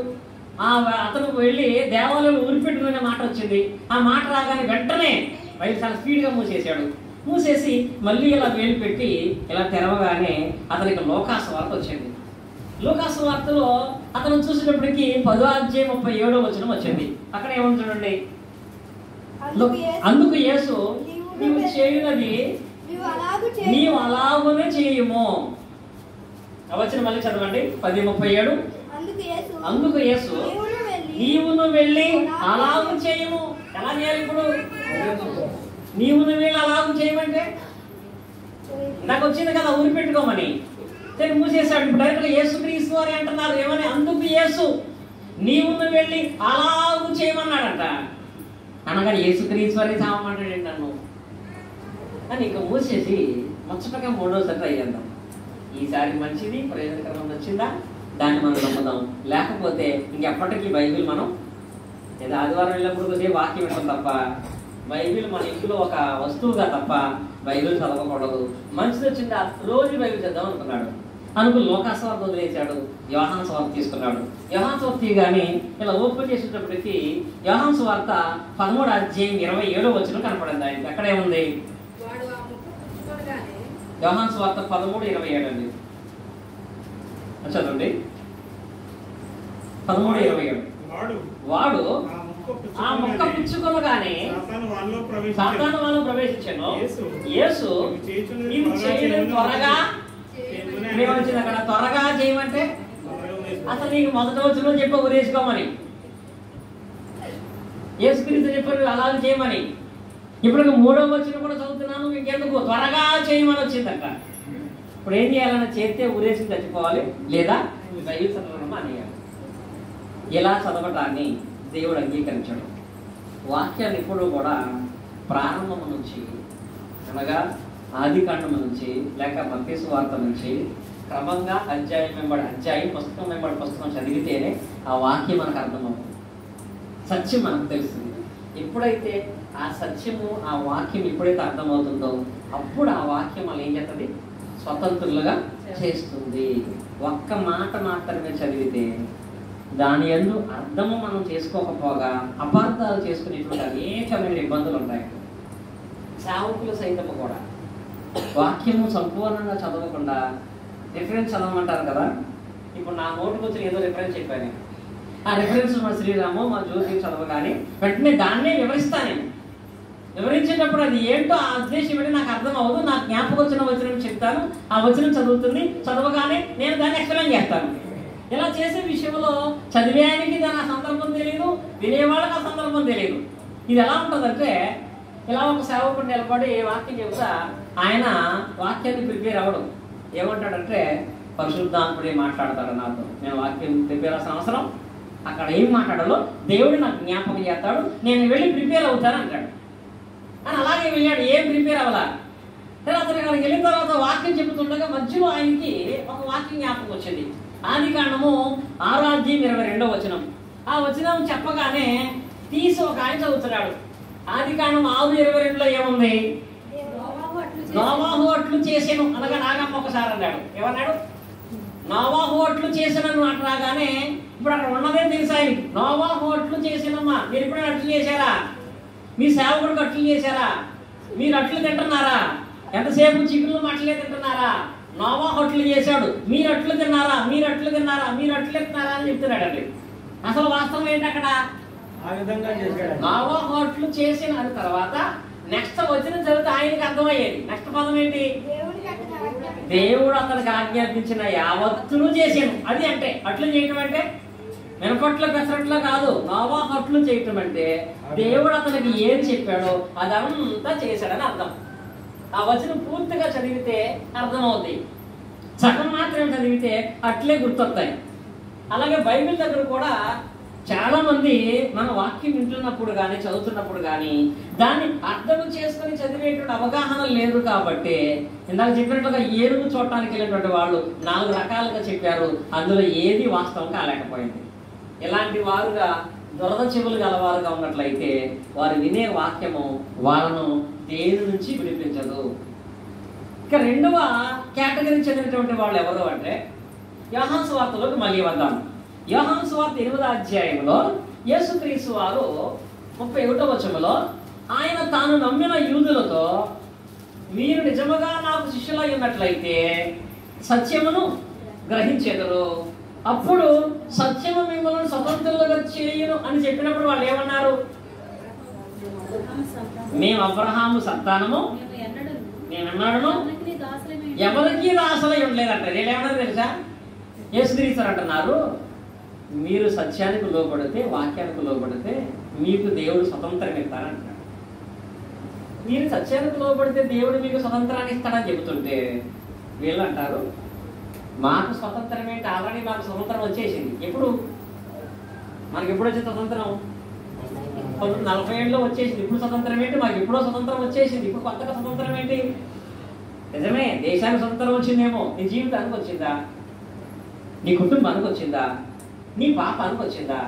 అతను వెళ్ళి దేవాలయంలో ఉరిపెట్టుకునే మాట వచ్చింది. ఆ మాట రాగానే వెంటనే బైబిల్ చాలా స్పీడ్గా మూసేసాడు. మూసేసి మళ్ళీ ఇలా వేలు పెట్టి ఇలా తెరవగానే అతనికి లోకాసు వార్త వచ్చింది. లోకాసు వార్తలో అతను చూసేటప్పటికి 10వ అధ్యాయం 37వ వచనం వచ్చింది. అక్కడ ఏమని చూడండి, అందుకు యేసు నీవు చేయునది నీవు అలాగునే చేయము. వచనం మళ్ళీ చదవండి, 10:37. అందుకు యేసు నీవును వెళ్ళి అలాగు చేయము. ఎలా చేయాలి ఇప్పుడు? నీవును వెళ్ళి అలాగు చేయమంటే నాకు వచ్చింది కదా ఊరి పెట్టుకోమని మూసేశాడు. ఇప్పుడు డైరెక్ట్గా యేసుక్రీస్తు అని అంటున్నారు. ఏమని? అందుకు యేసు నీవును వెళ్ళి అలాగు చేయమన్నాడంట. అనగానే యేసుక్రీస్తు అని చావమంటాడు నన్ను అని ఇంకా మూసేసి ముచ్చటగా 3వసారి ట్రై చేద్దాం. ఈసారి మంచిది ప్రయోజనకరం వచ్చిందా దాన్ని మనం నమ్ముదాం, లేకపోతే ఇంకెప్పటికీ బైబిల్ మనం ఏదో ఆదివారం వెళ్ళినప్పుడు కొద్దిగా వాక్యం వింటాం తప్ప బైబిల్ మన ఇంట్లో ఒక వస్తువుగా తప్ప బైబిల్ చదవకూడదు. మంచిది వచ్చిందా రోజు బైబిల్ చద్దాం అనుకున్నాడు. అనుకుని లోకాసు వార్త వదిలేశాడు, యోహాను సువార్త తీసుకున్నాడు. యోహాను సువార్త తీయగానే ఇలా ఓపెన్ చేసేటప్పటికి యోహాను సువార్త 13వ అధ్యాయం 27వ వచనం కనపడింది ఆయనకి. అక్కడ ఏముంది? యోహాను సువార్త 13:27 అండి, చదవండి. 13:27. వాడు మొక్క పుచ్చుకొనగానే సాతాను వాళ్ళు ప్రవేశించాను. యేసు ఇది చేయడం త్వరగా వచ్చింది. అక్కడ త్వరగా చేయమంటే అసలు నీకు మొదటి వచ్చిన చెప్ప ఉరేసుకోమని యేసుక్రీస్తు చెప్పారు అలాగే చేయమని. ఇప్పుడు 3వ వచనం కూడా చదువుతున్నాను, ఇంకెందుకు త్వరగా చేయమని వచ్చిందట. ఇప్పుడు ఏం చేయాలన్నా చేస్తే ఉరేసి చచ్చిపోవాలి, లేదా బైబిల్ చదవడం అనేయాలి. ఇలా చదవటాన్ని దేవుడు అంగీకరించాడు. వాక్యాన్ని ఎప్పుడూ కూడా ప్రారంభం నుంచి అనగా ఆది కాండము నుంచి లేక మత్తయి సువార్త నుంచి క్రమంగా అధ్యాయం వెంబడి అధ్యాయం, పుస్తకం వెంబడి పుస్తకం చదివితేనే ఆ వాక్యం మనకు అర్థమవుతుంది, సత్యం మనకు తెలుస్తుంది. ఎప్పుడైతే ఆ సత్యము ఆ వాక్యం ఎప్పుడైతే అర్థమవుతుందో అప్పుడు ఆ వాక్యం మనం ఏం చేస్తుంది, స్వతంత్రులుగా చేస్తుంది. ఒక్క మాట మాత్రమే చదివితే దాని యందు అర్థము మనం చేసుకోకపోగా అపార్థాలు చేసుకునేటువంటి అనేకమైన ఇబ్బందులు ఉంటాయి. సేవకులు సైతము కూడా వాక్యము సంపూర్ణంగా చదవకుండా రిఫరెన్స్ చదవమంటారు కదా. ఇప్పుడు నా నోటుకు వచ్చిన ఏదో రిఫరెన్స్ చెప్పాను, ఆ రిఫరెన్స్ మా శ్రీరాము మా జ్యోతి చదవగానే వెంటనే దాన్నే వివరిస్తాను. నేను వివరించేటప్పుడు అది ఏంటో ఆ ఉద్దేశం ఏంటో నాకు అర్థం అవ్వదు. నాకు జ్ఞాపకం వచ్చిన వచనం చెప్తాను, ఆ వచనం చదువుతుంది, చదవగానే నేను దాన్ని ఎక్స్ప్లెయిన్ చేస్తాను. ఇలా చేసే విషయంలో చదివేయానికి దాని ఆ సందర్భం తెలియదు, వినేవాళ్ళకి ఆ సందర్భం తెలియదు. ఇది ఎలా ఉంటుందంటే, ఇలా ఒక సేవకుడు నిలబడి వాక్యం చెబుతా ఆయన వాక్యాన్ని ప్రిపేర్ అవ్వడం ఏమంటాడంటే, పరిశుద్ధాత్ముడే మాట్లాడతాడు నాతో, నేను వాక్యం ప్రిపేర్ అవ్వాల్సిన అవసరం, అక్కడ ఏం మాట్లాడాలో దేవుడు నాకు జ్ఞాపకం చేస్తాడు, నేను వెళ్ళి ప్రిపేర్ అవుతాను అంటాడు. అని అలాగే వెళ్ళాడు, ఏం ప్రిపేర్ అవ్వాలా. అతను అక్కడికి వెళ్ళిన తర్వాత వాక్యం చెబుతుండగా మధ్యలో ఆయనకి ఒక వాక్యం జ్ఞాపకం వచ్చింది. ఆది కాండము 6:22 వచనం. ఆ వచనం చెప్పగానే తీసి ఒక ఆయన చదువుతున్నాడు. ఆది కాండం 6:22లో ఏముంది, నోవాహు అట్లు చేసాను అనగా నాగమ్మ ఒకసారి అన్నాడు. ఏమన్నాడు, నోవాహు అట్లు చేసాను మాట రాగానే ఇప్పుడు అక్కడ ఉన్నదే తెలుసు ఆయనకి. నోవాహు అట్లు చేసానమ్మా, మీరు ఎప్పుడైనా అట్లు చేశారా, మీ సేవకుడికి అట్లు చేశారా, మీరు అట్లు తింటున్నారా, ఎంతసేపు చికెన్లు మటలే తింటున్నారా, నోవాహు అట్లు చేశాడు, మీరు అట్లు తిన్నారా, మీరు అట్లు తిన్నారా, మీరు అట్లు తిన్నారా అని చెప్తున్నాడు అండి. అసలు వాస్తవం ఏంటి అక్కడ, నోవాహు అట్లు చేసిన అని తర్వాత నెక్స్ట్ వచ్చిన చదివితే ఆయనకి అర్థమయ్యేది. నెక్స్ట్ పదం ఏంటి, దేవుడు అతనికి ఆజ్ఞాపించిన యావత్తును చేసాను. అది అంటే అట్లు చేయటం అంటే మినపట్ల పెసరట్లో కాదు, నోవాహు అట్లు చేయటం అంటే దేవుడు అతనికి ఏది చెప్పాడో అదంతా చేశాడని అర్థం. ఆ వచనం పూర్తిగా చదివితే అర్థమవుతాయి, సగం మాత్రం చదివితే అట్లే గుర్తొస్తాయి. అలాగే బైబిల్ దగ్గర కూడా చాలా మంది మన వాక్యం వింటున్నప్పుడు కానీ చదువుతున్నప్పుడు కానీ దాన్ని అర్థం చేసుకుని చదివేటువంటి అవగాహన లేదు. కాబట్టి ఇందాక చెప్పినట్టుగా ఏనుగు చూడటానికి వెళ్ళినటువంటి వాళ్ళు 4 రకాలుగా చెప్పారు, అందులో ఏది వాస్తవం కాలేకపోయింది. ఇలాంటి వారుగా దురద చెవులు గలవారుగా ఉన్నట్లయితే వారు వినే వాక్యము వాళ్ళను దేని నుంచి విడిపించదు. ఇక 2వ కేటగిరీ చెందినటువంటి వాళ్ళు ఎవరు అంటే, యోహాను సువార్తలోకి మళ్ళీ వద్దాం. యోహాను సువార్త 8వ అధ్యాయంలో యేసుక్రీస్తు వారు 31వ వచనంలో ఆయన తాను నమ్మిన యూదులతో, మీరు నిజముగా నాకు శిష్యులై ఉన్నట్లయితే సత్యమును గ్రహించెదరు, అప్పుడు సత్యము మిమ్మల్ని స్వతంత్రులుగా చేయును అని చెప్పినప్పుడు వాళ్ళు ఏమన్నారు, మేము అబ్రహాము సంతానము, నేనన్నాడును ఎవరికి దాసులై ఉండలేదంట. నేనేమన్నా తెలుసా, యేసుక్రీస్తు అంటున్నారు, మీరు సత్యానికి లోబడితే, వాక్యానికి లోబడితే మీకు దేవుడు స్వతంత్రం ఇస్తారంటాడు. మీరు సత్యానికి లోబడితే దేవుడు మీకు స్వతంత్రాన్ని ఇస్తాడని చెబుతుంటే వీళ్ళు అంటారు, మాకు స్వతంత్రం ఏంటి, ఆల్రెడీ మాకు స్వతంత్రం వచ్చేసింది. ఎప్పుడు మనకి ఎప్పుడు వచ్చే స్వతంత్రం, 40 ఏళ్ళలో వచ్చేసింది. ఇప్పుడు స్వతంత్రం ఏంటి, మాకు ఎప్పుడో స్వతంత్రం వచ్చేసింది, ఇప్పుడు కొత్తగా స్వతంత్రం ఏంటి. నిజమే, దేశానికి స్వతంత్రం వచ్చిందేమో, నీ జీవితానికి వచ్చిందా, నీ కుటుంబానికి వచ్చిందా, నీ పాపానికి వచ్చిందా.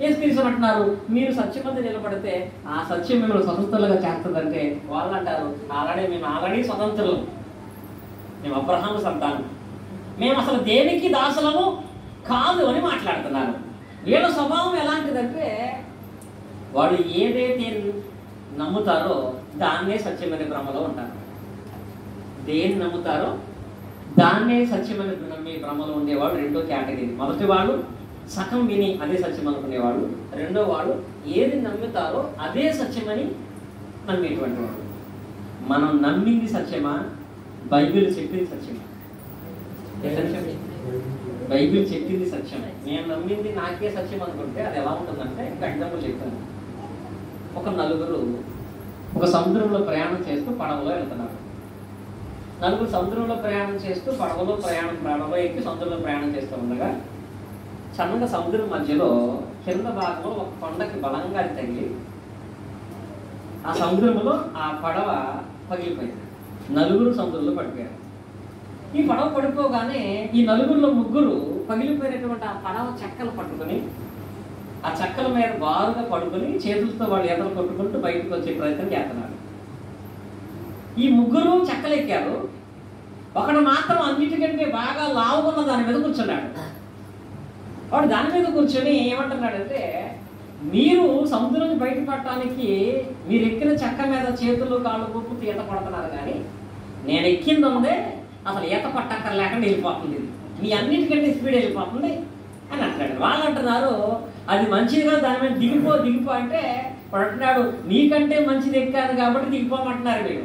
యేసుక్రీస్తు అంటున్నారు, మీరు సత్యం మీద నిలబడితే ఆ సత్యం మిమ్మల్ని స్వతంత్రులుగా చేస్తుందంటే వాళ్ళు అంటారు, మేము ఆల్రెడీ స్వతంత్రులు, మేము అబ్రహాము సంతానం, మేము అసలు దేనికి దాసులము కాదు అని మాట్లాడుతున్నారు. వీళ్ళ స్వభావం ఎలాంటిదంటే, వాడు ఏదైతే నమ్ముతారో దాన్నే సత్యమైన భ్రమలో ఉంటారు. దేన్ని నమ్ముతారో దాన్నే సత్యమైన నమ్మే భ్రమలో ఉండేవాడు 2వ కేటగిరీ. మొదటి వాళ్ళు సగం విని అదే సత్యం అనుకునేవాళ్ళు, రెండో వాళ్ళు ఏది నమ్ముతారో అదే సత్యమని నమ్మేటువంటి వాళ్ళు. మనం నమ్మింది సత్యమా, బైబిల్ చెప్పింది సత్యమా? బైబిల్ చెప్పింది సత్యం. నేను నమ్మింది నాకే సత్యం అనుకుంటే అది ఎలా ఉంటుందంటే, ఇంకా ఎగ్జాంపుల్ చెప్తాను. ఒక నలుగురు ఒక సముద్రంలో ప్రయాణం చేస్తూ పడవలో వెళ్తున్నారు. నలుగురు సముద్రంలో ప్రయాణం చేస్తూ పడవలో ఎక్కి సముద్రంలో ప్రయాణం చేస్తూ ఉండగా సన్నగా సముద్రం మధ్యలో కింద భాగంలో ఒక కొండకి బలంగా తగిలి ఆ సముద్రంలో ఆ పడవ పగిలిపోయింది. నలుగురు సముద్రంలో పడిపోయారు. ఈ పడవ పడిపోగానే ఈ నలుగురిలో ముగ్గురు పగిలిపోయినటువంటి ఆ పడవ చెక్కలు పట్టుకుని ఆ చెక్కల మీద బారుగా పడుకుని చేతులతో వాళ్ళు ఈతలు కొట్టుకుంటూ బయటకు వచ్చే ప్రయత్నం చేస్తున్నారు. ఈ ముగ్గురు చెక్కలు ఎక్కారు. ఒకడు మాత్రం అన్నిటికంటే బాగా లావుకున్న దాని మీద కూర్చున్నాడు. వాడు దాని మీద కూర్చొని ఏమంటున్నాడంటే, మీరు సముద్రం బయటపడటానికి మీరు ఎక్కిన చెక్క మీద చేతులు కాళ్ళు కొట్టుకు ఈత పడుతున్నారు, కానీ నేను ఎక్కింది ఉందే అసలు ఈత పట్టక్కర్లేకుండా వెళ్ళిపోతుంది, మీ అన్నిటికంటే స్పీడ్ వెళ్ళిపోతుంది అని అంటున్నాడు. వాళ్ళు అంటున్నారు అది మంచిది కాదు, దాని మీద దిగిపో అంటే వాడు అంటున్నాడు నీకంటే మంచిది ఎక్కాను కాబట్టి దిగిపోమంటున్నారు మీరు,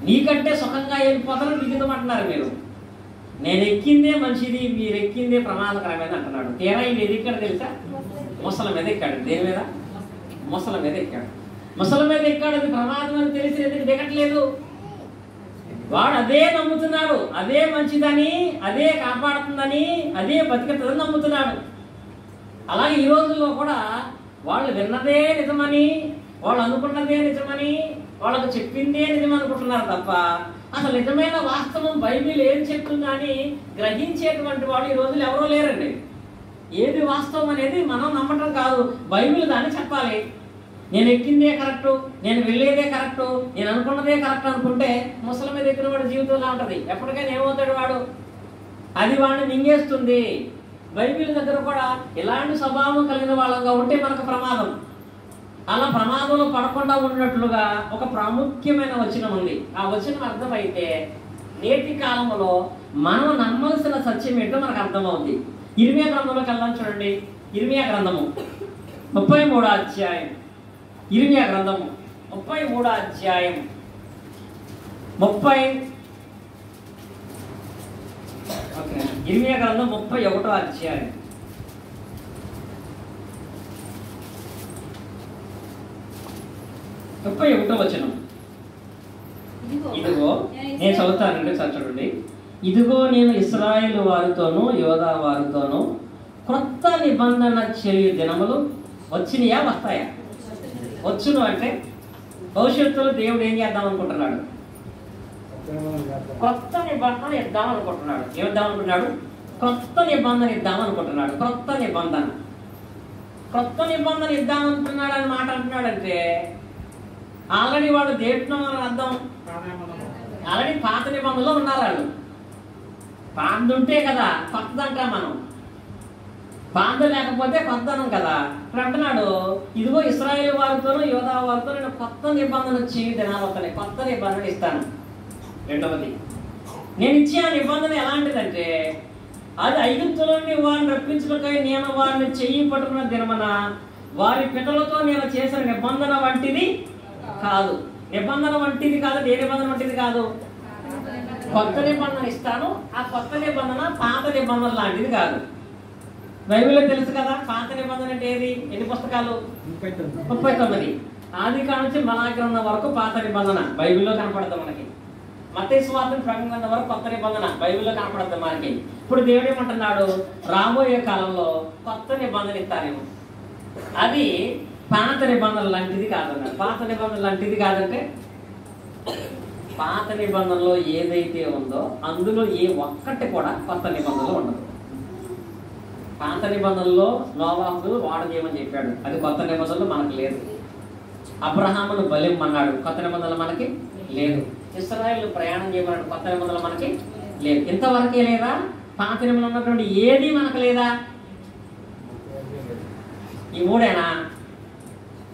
నీకంటే సుఖంగా వెళ్ళిపోతాను దిగుతామంటున్నారు మీరు, నేను ఎక్కిందే మంచిది మీరు ఎక్కిందే ప్రమాదకరమైన అంటున్నాడు. తీరా ఇది ఎక్కడ తెలుసా? ముసల మీద ఎక్కాడు. దేని మీద? ముసల మీద ఎక్కాడు. ముసల మీద ఎక్కాడు. అది ప్రమాదం అని తెలిసి ఎందుకు దిగట్లేదు? వాడు అదే నమ్ముతున్నాడు, అదే మంచిదని, అదే కాపాడుతుందని, అదే బతికతదని నమ్ముతున్నాడు. అలాగే ఈ రోజుల్లో కూడా వాళ్ళు విన్నదే నిజమని, వాళ్ళు అనుకున్నదే నిజమని, వాళ్ళకు చెప్పిందే నిజం అనుకుంటున్నారు తప్ప అసలు నిజమైన వాస్తవం బైబిల్ ఏం చెప్తుందా అని గ్రహించేటువంటి వాళ్ళు ఈ రోజులు ఎవరో లేరండి. ఏది వాస్తవం అనేది మనం నమ్మటం కాదు, బైబిల్ దాన్ని చెప్పాలి. నేను ఎక్కిందే కరెక్టు, నేను వెళ్ళేదే కరెక్టు, నేను అనుకున్నదే కరెక్ట్ అనుకుంటే ముసలి మీద ఎక్కిన వాడి జీవితంలో ఉంటుంది. ఎప్పటికైనా ఏమవుతాడు వాడు? అది వాడిని మింగేస్తుంది. బైబిల్ దగ్గర కూడా ఇలాంటి స్వభావం కలిగిన వాళ్ళగా ఉంటే మనకు ప్రమాదం. అలా ప్రమాదంలో పడకుండా ఉన్నట్లుగా ఒక ప్రాముఖ్యమైన వచనం ఉంది. ఆ వచనం అర్థమైతే నేటి కాలంలో మనం నమ్మాల్సిన సత్యం ఏంటో మనకు అర్థమవుతుంది. ఇర్మియా గ్రంథంలోకి వెళ్దాం. చూడండి, ఇర్మియా గ్రంథము 33వ అధ్యాయం. ఇర్మియా గ్రంథము 33వ అధ్యాయం 30 ఇర్మియా గ్రంథం 31వ అధ్యాయం 31వ వచనం. ఇదిగో నేను చదువుతానంటే చూడండి. ఇదిగో నేను ఇశ్రాయేలు వారితోనూ యోధా వారితోనూ క్రొత్త నిబంధన చేయు దినములు వచ్చినయా వస్తాయా? వచ్చును అంటే భవిష్యత్తులో దేవుడు ఏం చేద్దాం అనుకుంటున్నాడు? క్రొత్త నిబంధన ఇద్దాం అనుకుంటున్నాడు. ఏమిద్దాం అనుకుంటున్నాడు? క్రొత్త నిబంధన ఇద్దాం అనుకుంటున్నాడు. క్రొత్త నిబంధన ఇద్దాం అనుకుంటున్నాడు అని మాట అంటున్నాడంటే ఆల్రెడీ వాడు దేంట్లో అర్థం, ఆల్రెడీ పాత నిబంధనలో ఉన్నారు వాళ్ళు. పాత ఉంటే కదా కొత్తదంటాం మనం, పాత లేకపోతే కొత్తనం కదా. ఇప్పుడు అంటున్నాడు ఇదిగో ఇశ్రాయేలు వారితోనూ యోధా వారితో నేను కొత్త నిబంధన వచ్చి దినాలు వస్తాయి, కొత్త నిబంధన ఇస్తాను. రెండవది, నేను ఇచ్చే ఆ నిబంధన ఎలాంటిదంటే అది ఐగుప్తులోని వారిని రప్పించుటకై నేను వారిని చెయ్యి పట్టుకున్న దినమన వారి పితలతో నేను చేసిన నిబంధన వంటిది కాదు. నిబంధన వంటిది కాదు. ఏ నిబంధన వంటిది కాదు? కొత్త నిబంధన ఇస్తాను. ఆ కొత్త నిబంధన పాత నిబంధన లాంటిది కాదు. బైబిల్లో తెలుసు కదా పాత నిబంధన అంటే ఏది? ఎన్ని పుస్తకాలు? 39. ఆది కాడి నుంచి మలాకి గ్రంథం వరకు పాత నిబంధన బైబిల్లో కనపడతాం మనకి. మత్తయి సువార్త ప్రకటన వరకు కొత్త నిబంధన బైబిల్లో కనపడతాం మనకి. ఇప్పుడు దేవుడు ఏమంటున్నాడు? రాబోయే కాలంలో కొత్త నిబంధన ఇస్తానేమో. అది పాత నిబంధన లాంటిది కాదన్నాడు. పాత నిబంధన లాంటిది కాదంటే పాత నిబంధనలో ఏదైతే ఉందో అందులో ఏ ఒక్కటి కూడా కొత్త నిబంధనలో ఉండదు. పాత నిబంధనలో నోవాహు వాడ చేయమని చెప్పాడు, అది కొత్త నిబంధనలో మనకు లేదు. అబ్రహామును బలిమ్మన్నాడు, కొత్త నిబంధనలు మనకి లేదు. ఇశ్రాయేలు ప్రయాణం చేయమన్నాడు, కొత్త నిబంధనలు మనకి లేదు. ఇంతవరకే లేదా? పాత నిబంధనలు ఉన్నటువంటి ఏది మనకు లేదా? ఈ మూడేనా?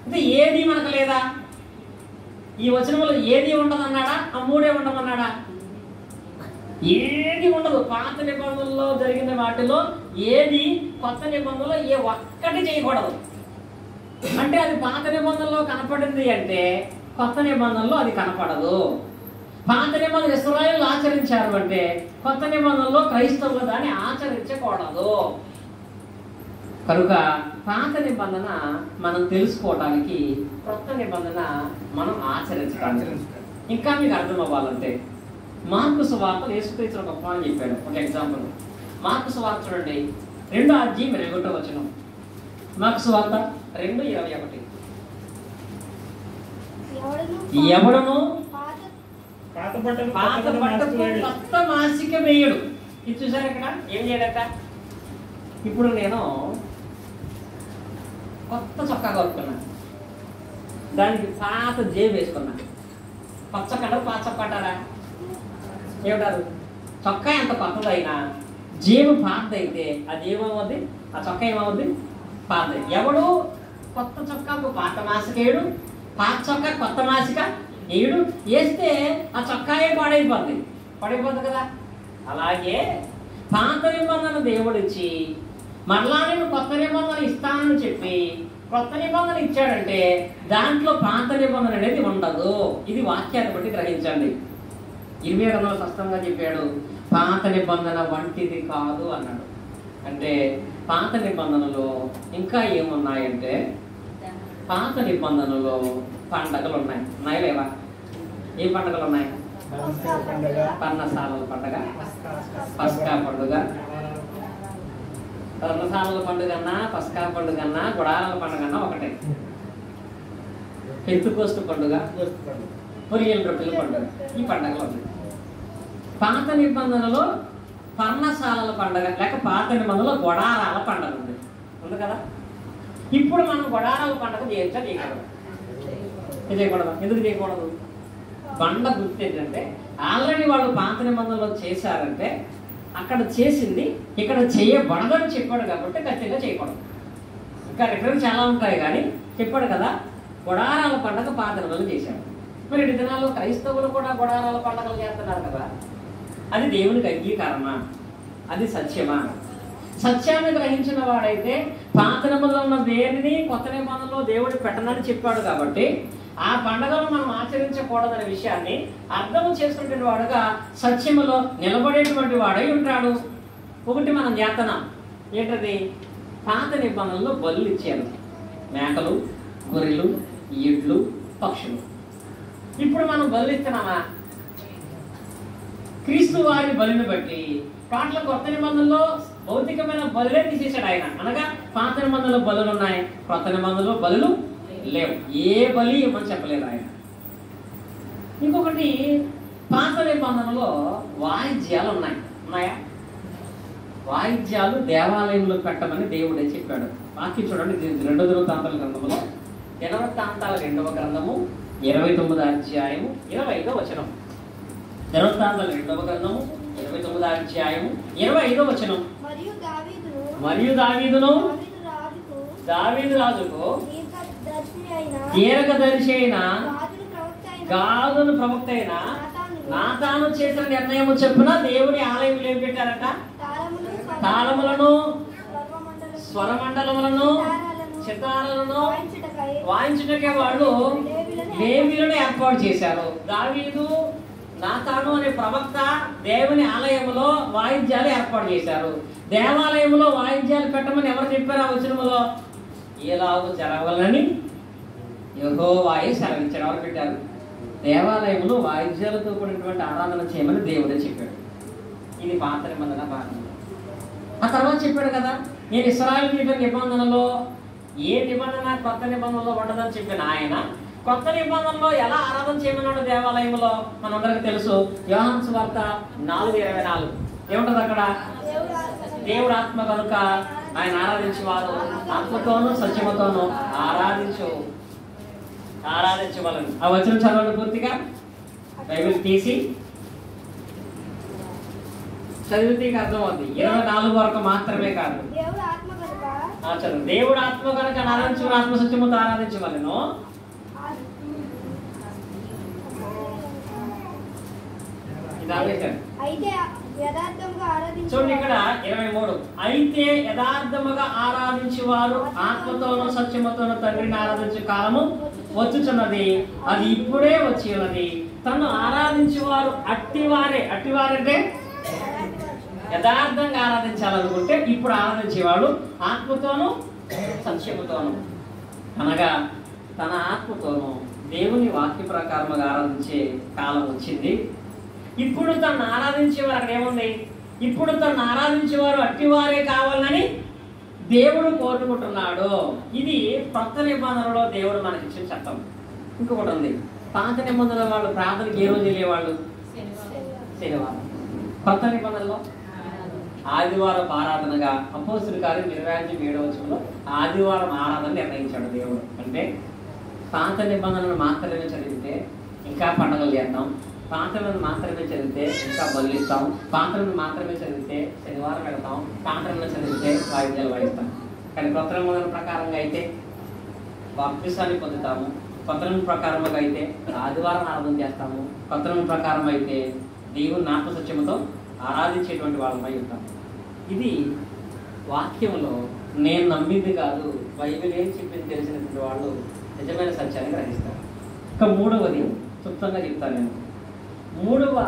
అంటే ఏది మనకు లేదా? ఈ వచనంలో ఏది ఉండదన్నాడా? ఆ మూడే ఉండమన్నాడా? ఏది ఉండదు. పాత నిబంధనలో జరిగిన వాటిలో ఏది కొత్త నిబంధనలో ఏ ఒక్కటి చేయకూడదు. అంటే అది పాత నిబంధనలో కనపడింది అంటే కొత్త నిబంధనలో అది కనపడదు. పాత నిబంధన ఇశ్రాయేలు ఆచరించారు అంటే కొత్త నిబంధనలో క్రైస్తవులు దాన్ని ఆచరించకూడదు. కనుక పాత నిబంధన మనం తెలుసుకోవడానికి, కొత్త నిబంధన మనం ఆచరించడానికి. ఇంకా మీకు అర్థం అవ్వాలంటే మార్కు సువార్త యేసుక్రీస్తు ఒక పాయింట్ చెప్పాడు. ఒక ఎగ్జాంపుల్ మార్కు సువార్త చూడండి, 2:21. మార్కు సువార్త 2:21. ఎవడను పాత బట్టకు కొత్త మాసిక వేయడు. ఇది చూసారు ఇక్కడ ఏం చేయడట? ఇప్పుడు నేను కొత్త చొక్కా కొనుక్కున్నా, దానికి పాత జేబు వేసుకున్నా. కొత్త కలర్ పాత చొక్కా అంటారా? ఏమిటారు? చొక్కా ఎంత కొత్తదైనా జేబు పాతదైతే ఆ జేబు ఏమవుద్ది? ఆ చొక్కా ఏమవుద్ది? పాతది. ఎవడు కొత్త చొక్కాకు పాత మాసిక వేయడు, పాత చొక్కా కొత్త మాసిక వేయడు. వేస్తే ఆ చొక్కాయే పడైపోద్ది కదా. అలాగే పాత నిబంధన దేవుడు ఇచ్చి మరలా నేను కొత్త నిబంధన ఇస్తానని చెప్పి కొత్త నిబంధన ఇచ్చాడంటే దాంట్లో పాత నిబంధన అనేది ఉండదు. ఇది వాక్యాన్ని బట్టి గ్రహించండి. 20 స్పష్టంగా చెప్పాడు, పాత నిబంధన వంటిది కాదు అన్నాడు. అంటే పాత నిబంధనలో ఇంకా ఏమున్నాయంటే, పాత నిబంధనలో పండగలు ఉన్నాయి లేవా? ఏ పండగలు ఉన్నాయి? పర్ణశాలల పండుగ, పస్కా పండుగ. పర్ణశాలల పండుగ అన్నా, పస్కా పండుగ అన్నా, గుడారాల పండుగ అన్నా ఒకటే. పెంతుకోస్తు పండుగ, పొరియల రొట్టెల పండుగ, ఈ పండుగలు ఉన్నాయి. పాత నిబంధనలో పర్ణశాలల పండుగ లేక పాత నిబంధనలో గుడారాల పండుగ ఉంది కదా. ఇప్పుడు మనం గుడారాల పండుగ చేయకూడదు. ఎందుకు చేయకూడదు? బండ గుర్తు ఏంటంటే ఆల్రెడీ వాళ్ళు పాత నిబంధనలో చేశారంటే అక్కడ చేసింది ఇక్కడ చేయబడదని చెప్పాడు కాబట్టి ఖచ్చితంగా చేయకూడదు. ఇంకా రిఫరెన్స్ చాలా ఉంటాయి కానీ చెప్పాడు కదా, గుడారాల పండుగ పాత నిబంధనలు చేశాడు. మరి ఈ దినాల్లో క్రైస్తవులు కూడా గుడారాల పండుగలు చేస్తున్నారు కదా. అది దేవునికి అంగీకారమా? అది సత్యమా? సత్యాన్ని గ్రహించిన వాడైతే పాత నిబంధనలో ఉన్న దేనిని కొత్త నిబంధనలో దేవుడు పెట్టనని చెప్పాడు కాబట్టి ఆ పండుగను మనం ఆచరించకూడదనే విషయాన్ని అర్థం చేసుకునే వాడుగా సత్యములో నిలబడేటువంటి వాడై ఉంటాడు. ఒకటి మనం చేస్తున్నాం ఏంటది? పాత నిబంధనలో బలులు ఇచ్చారు, మేకలు, గొర్రెలు, ఎడ్లు, పక్షులు. ఇప్పుడు మనం బలులు ఇస్తున్నామా? క్రీస్తు వారి బలిని బట్టి పాటల కొత్త నిబంధనలో భౌతికమైన బలులే తీసేశాడు ఆయన. అనగా పాత నిబంధనలో బలులు ఉన్నాయి, కొత్త నిబంధనలో బలులు లేవు. ఏ బలి ఇవ్వమని చెప్పలేదు ఆయన. ఇంకొకటి, పాత నిబంధనలో వాయిద్యాలు ఉన్నాయా? వాయిద్యాలు దేవాలయంలో పెట్టమని దేవుడే చెప్పాడు. వాక్యం చూడండి, 2 దినవృత్తాంతాల గ్రంథంలో, దినవృత్తాంతాల 2వ గ్రంథము 29వ అధ్యాయము 25వ వచనం. దినవృత్తాంతాల 2వ గ్రంథము 29వ అధ్యాయము 25వ వచనం. మరియు దావీదు రాజుకు దీర్ఘదర్శి అయిన గాదును ప్రవక్త అయిన నాతాను చేసిన నిర్ణయం చెప్పున దేవుని ఆలయం ఏం పెట్టారట? తాళములను, స్వరమండలములను, చిత్తాలను వాయించుటకే వాళ్ళు లేవీయులను ఏర్పాటు చేశారు. దావీదు, నాతాను అనే ప్రవక్త దేవుని ఆలయంలో వాయిద్యాలు ఏర్పాటు చేశారు. దేవాలయంలో వాయిద్యాలు పెట్టమని ఎవరు చెప్పారు? ఆ వచనములో ఏలాగు జరగాలని యెహోవాయే సెలవించాడు. ఎవరు పెట్టారు? దేవాలయంలో వాయిద్యాలతో కూడినటువంటి ఆరాధన చేయమని దేవుడే చెప్పాడు. ఇది పాత నిబంధన భాగం. ఆ తర్వాత చెప్పాడు కదా, నేను ఇశ్రాయేలు నిబంధనలో ఏ నిబంధన కొత్త నిబంధనలో ఉండదని చెప్పిన ఆయన కొత్త నిబంధనలో ఎలా ఆరాధన చేయమన్నాడు దేవాలయంలో మనందరికీ తెలుసు. యోహాను సువార్త 4:24 ఏముంటది అక్కడ? దేవుడు ఆత్మ కనుక ఆయన ఆరాధించేవారు ఆత్మతోనూ సత్యముతోనూ ఆరాధించవలను. ఆ వచనం చదవండి పూర్తిగా. బైబిల్ తీసి చదివితే అర్థమవుతుంది. 24 వరకు మాత్రమే కాదు. చదువు. దేవుడు ఆత్మ కనుక ఆరాధించు, ఆత్మ సత్యముతో ఆరాధించవలను. ఇది ఆలోచన. చూడండి ఇక్కడ 23. అయితే యథార్థముగా ఆరాధించేవారు ఆత్మతోనూ సత్యముతోనూ తండ్రిని ఆరాధించే కాలము వచ్చుచున్నది, అది ఇప్పుడే వచ్చి ఉన్నది. తను ఆరాధించేవారు అట్టివారంటే యథార్థంగా ఆరాధించాలనుకుంటే ఇప్పుడు ఆరాధించేవాడు ఆత్మతోనూ సత్యముతోనూ, అనగా తన ఆత్మతోనూ దేవుని వాక్య ప్రకారముగా ఆరాధించే కాలం వచ్చింది. ఇప్పుడు తను ఆరాధించేవారు, అక్కడ ఏముంది, ఇప్పుడు తను ఆరాధించేవారు అట్టివారే కావాలని దేవుడు కోరుకుంటున్నాడు. ఇది కొత్త నిబంధనలో దేవుడు మనకి ఇచ్చిన చట్టం. ఇంకొకటి ఉంది, పాత నిబంధనల వాళ్ళు ప్రార్థనకి ఏ రోజు వెళ్ళేవాళ్ళు? శనివారం. కొత్త నిబంధనలో ఆదివారం ఆరాధనగా అపోస్తుల కార్యం 27వ ఆదివారం ఆరాధన నిర్ణయించాడు దేవుడు. అంటే పాత నిబంధనలు మాత్రమే చదివితే ఇంకా పండుగలు చేద్దాం, పాత్రలను మాత్రమే చదివితే ఇంకా బలిస్తాం, పాత్రలను మాత్రమే చదివితే శనివారం పెడతాం, పాత్రలను చదివితే వాయిద్యాలు వాయిస్తాం. కానీ కొత్త నిబంధనల ప్రకారంగా అయితే బాప్తిసాన్ని పొందుతాము, కొత్త నిబంధన ప్రకారంగా అయితే ఆదివారం ఆరాధన చేస్తాము, కొత్త నిబంధన ప్రకారం అయితే దేవుని ఆత్మ సత్యముతో ఆరాధించేటువంటి వాళ్ళమై ఉంటాం. ఇది వాక్యంలో నేను నమ్మింది కాదు, బైబిల్ ఏం చెప్పింది తెలిసినటువంటి వాళ్ళు నిజమైన సత్యాన్ని గ్రహిస్తారు. ఇక మూడవది క్లుప్తంగా చెప్తాను నేను. మూడవ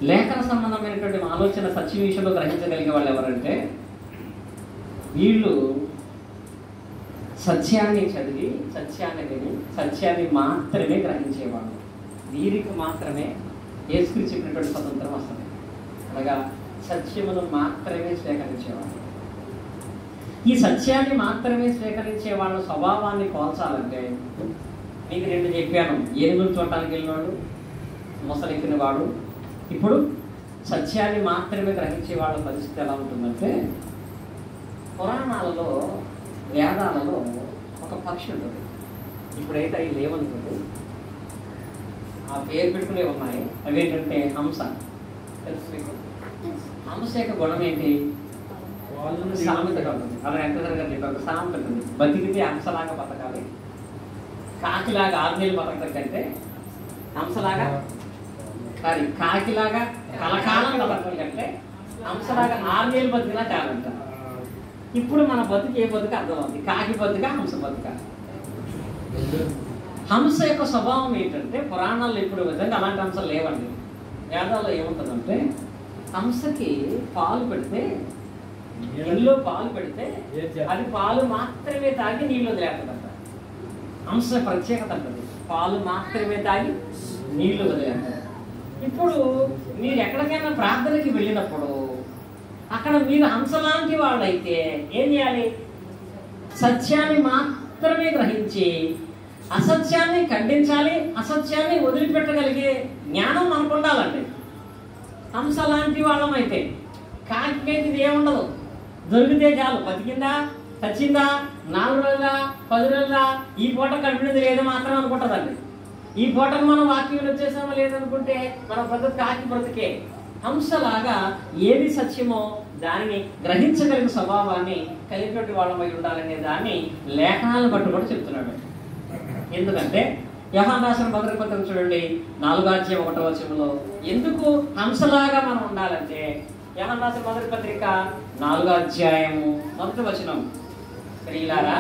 లేఖన సంబంధమైనటువంటి ఆలోచన సత్య విషయంలో గ్రహించగలిగే వాళ్ళు ఎవరంటే వీళ్ళు సత్యాన్ని చదివి సత్యాన్ని విని సత్యాన్ని మాత్రమే గ్రహించేవాళ్ళు. వీరికి మాత్రమే యేసుక్రీస్తు చెప్పినటువంటి స్వతంత్రం వస్తుంది, అనగా సత్యమును మాత్రమే స్వీకరించేవాళ్ళు. ఈ సత్యాన్ని మాత్రమే స్వీకరించే వాళ్ళ స్వభావాన్ని పోల్చాలంటే మీకు 2 చెప్పాను. ఏనుగులు చూడటానికి వెళ్ళినవాడు, మొసలెక్కిన వాడు. ఇప్పుడు సత్యాన్ని మాత్రమే గ్రహించే వాళ్ళ పరిస్థితి ఎలా ఉంటుందంటే, పురాణాలలో వేదాలలో ఒక పక్షి ఉంటుంది. ఇప్పుడైతే అవి లేవనుకుంటుంది, ఆ పేరు పెట్టుకునే ఉన్నాయి. అవేంటంటే హంస. తెలుసు మీకు? హంస యొక్క గుణం ఏంటి? సామెతగా ఉంటుంది. అలా ఎంత జరగదు, ఒక సామెత ఉంటుంది, బతికితే హంసలాగా బతకాలి, కాకిలాగా 6 నెలలు బతకడం కంటే హంసలాగా కాకిలాగా కలకాలం బతకడం కంటే హంసలాగా 6 నెలలు బతికినా చాలంట. ఇప్పుడు మన బతుకు ఏ బతుకు అర్థమవుతుంది, కాకి బతుక హంస బతుక. హంస యొక్క స్వభావం ఏంటంటే పురాణాల్లో ఇప్పుడు విధంగా అలాంటి హంసలు లేవండి. వేదాల్లో ఏముంటుందంటే హంసకి పాలు పెడితే, నీళ్ళలో పాలు పెడితే అది పాలు మాత్రమే తాగి నీళ్ళు వదిలేస్తుందంట. హంస ప్రత్యేకత అంటది, పాలు మాత్రమే తాగి నీళ్లు వదిలేస్తారు. ఇప్పుడు మీరు ఎక్కడికైనా ప్రార్థనకి వెళ్ళినప్పుడు అక్కడ మీరు హంస లాంటి వాళ్ళైతే ఏం చేయాలి? సత్యాన్ని మాత్రమే గ్రహించి అసత్యాన్ని ఖండించాలి, అసత్యాన్ని వదిలిపెట్టగలిగే జ్ఞానం మనకు ఉండాలండి. హంస లాంటి వాళ్ళం అయితే కాకికైతే ఇది ఏముండదు, దొరికితే చాలు, బతికిందా చచ్చిందా 4 రోజులా 10 రోజులా ఈ పూట కనిపించింది లేదో మాత్రం అనుకుంటుందండి. ఈ పూటకు మనం వాక్యం వచ్చేసామో లేదనుకుంటే మన బ్రతుకు కాకి బ్రతుకే. హంసలాగా ఏది సత్యమో దానిని గ్రహించగలిగిన స్వభావాన్ని కలిగినటువంటి వాళ్ళమై ఉండాలనే దాన్ని లేఖనాలను బట్టి కూడా చెప్తున్నాడు. ఎందుకంటే యోహాను రాసిన మొదటి పత్రిక చూడండి 4:1 ఎందుకు హంసలాగా మనం ఉండాలంటే యోహాను రాసిన మొదటి పత్రిక 4:1 ప్రియులారా,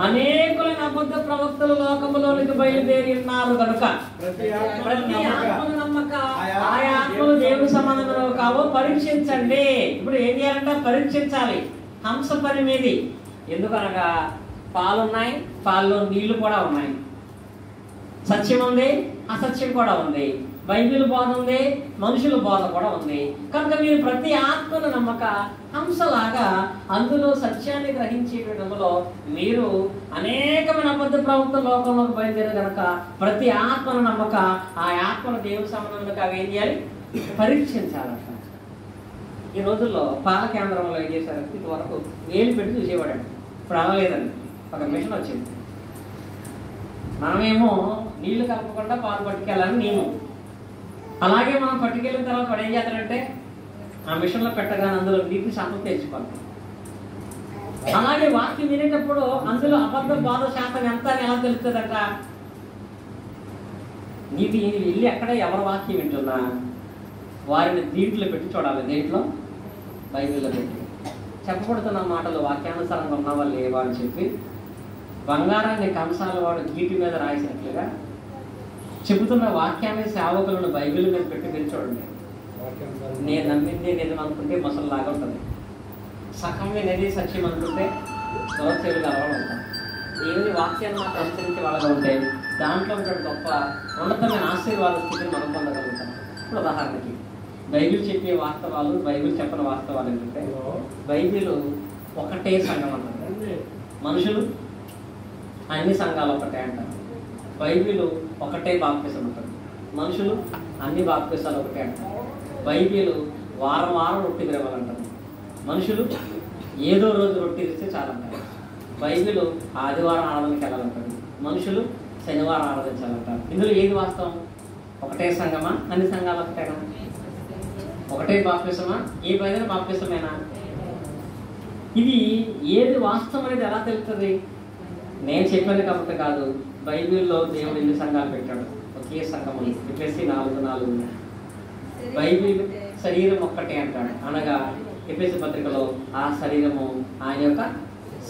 అనేకులైన అబద్ధ ప్రవక్తలు లోకములోనికి బయలుదేరి ఉన్నారు కనుక ప్రతి ఆత్మను నమ్మక ఆయా ఆత్మలు దేవుని సంబంధంలో కావో పరీక్షించండి. ఇప్పుడు ఏం చేయాలంటే పరీక్షించాలి. హంస పని మీది. ఎందుకనగా పాలున్నాయి, పాల్లో నీళ్లు కూడా ఉన్నాయి, సత్యం ఉంది, అసత్యం కూడా ఉంది, బైబిల్ బోధ ఉంది, మనుషుల బోధ కూడా ఉంది. కనుక మీరు ప్రతి ఆత్మను నమ్మక హంసలాగా అందులో సత్యాన్ని గ్రహించే విధంలో మీరు అనేకమైన అబద్ధ ప్రవక్త లోకంలోకి బయలుదేరు కనుక ప్రతి ఆత్మను నమ్మక ఆ ఆత్మను దేవుని సంబంధంలో అవి ఏం చేయాలి? పరీక్షించాలంట. ఈ రోజుల్లో పాల కేంద్రంలో ఏం చేశారు? ఇంతవరకు వేలు పెట్టి చూసేవాడు. ఇప్పుడు అవ్వలేదండి, ఒక మిషన్ వచ్చింది. మనమేమో నీళ్లు కలపకుండా పాలు పట్టుకెళ్ళాలని నియమం. అలాగే మనం పట్టుకెళ్ళిన తర్వాత వాడు ఏం చేస్తాడంటే ఆ మిషన్లో పెట్టగానే అందులో నీటి శాతం తెచ్చుకోవాలి. అలాగే వాక్యం వినేటప్పుడు అందులో అబద్ధ బాధ శాతం ఎంత అని ఎలా తెలుస్తుందంట? నీకు వెళ్ళి ఎక్కడ ఎవరి వాక్యం వింటున్నా వారిని దీంట్లో పెట్టి చూడాలి. దేంట్లో? బైబిల్లో పెట్టి. చెప్పబడుతున్న మాటలు వాక్యానుసారంగా ఉన్నవా లేవా అని చెప్పి బంగారాన్ని కంసాల వాడు గీటి మీద రాసినట్లుగా చెబుతున్న వాక్యాన్ని సేవకులను బైబిల్ మీద పెట్టి మీరు చూడండి. నేను నమ్మింది నిజం అనుకుంటే ముసలిలాగా ఉంటుంది. సగం వినేది సత్యం అనుకుంటే దోచేలు కలవడం ఉంటాం. దేవుని వాక్యాన్ని మాత్రం అనుసరించి వాళ్ళగా ఉంటే దాంట్లో ఉంటే గొప్ప ఉన్నతమైన ఆశీర్వాద స్థితిని మనం పొందగలుగుతాం. ఇప్పుడు ఉదాహరణకి బైబిల్ చెప్పే వాస్తవాలు, బైబిల్ చెప్పిన వాస్తవాలు ఏంటంటే బైబిల్ ఒకటే సంఘం అంటారు. మనుషులు అన్ని సంఘాలు ఒకటే అంటారు. బైబిల్ ఒకటే బాప్తిసం అంటారు. మనుషులు అన్ని బాప్తిసాలు ఒకటే అంటారు. బైబిల్ వారం వారం రొట్టె విరవాలంటారు. మనుషులు ఏదో రోజు రొట్టె ఇస్తే చాలంటారు. బైబిల్ ఆదివారం ఆరాధనకి వెళ్ళాలంటారు. మనుషులు శనివారం ఆరాధించాలంటారు. ఇందులో ఏది వాస్తవం? ఒకటే సంఘమా? అన్ని సంఘాలు ఒకటేనా? ఒకటే బాప్తిసమా? ఏ పైన బాప్తిసమేనా? ఇది ఏది వాస్తవం అనేది ఎలా తెలుస్తుంది? నేను చెప్పాను కాబట్టి కాదు. బైబిల్లో దేవుడు ఎన్ని సంఘాలు పెట్టాడు? ఒకే సంఘం. ఎఫెసీ 4:4 బైబిల్ శరీరం ఒక్కటే అంటాడు. అనగా ఎఫెసీ పత్రికలో ఆ శరీరము ఆయన యొక్క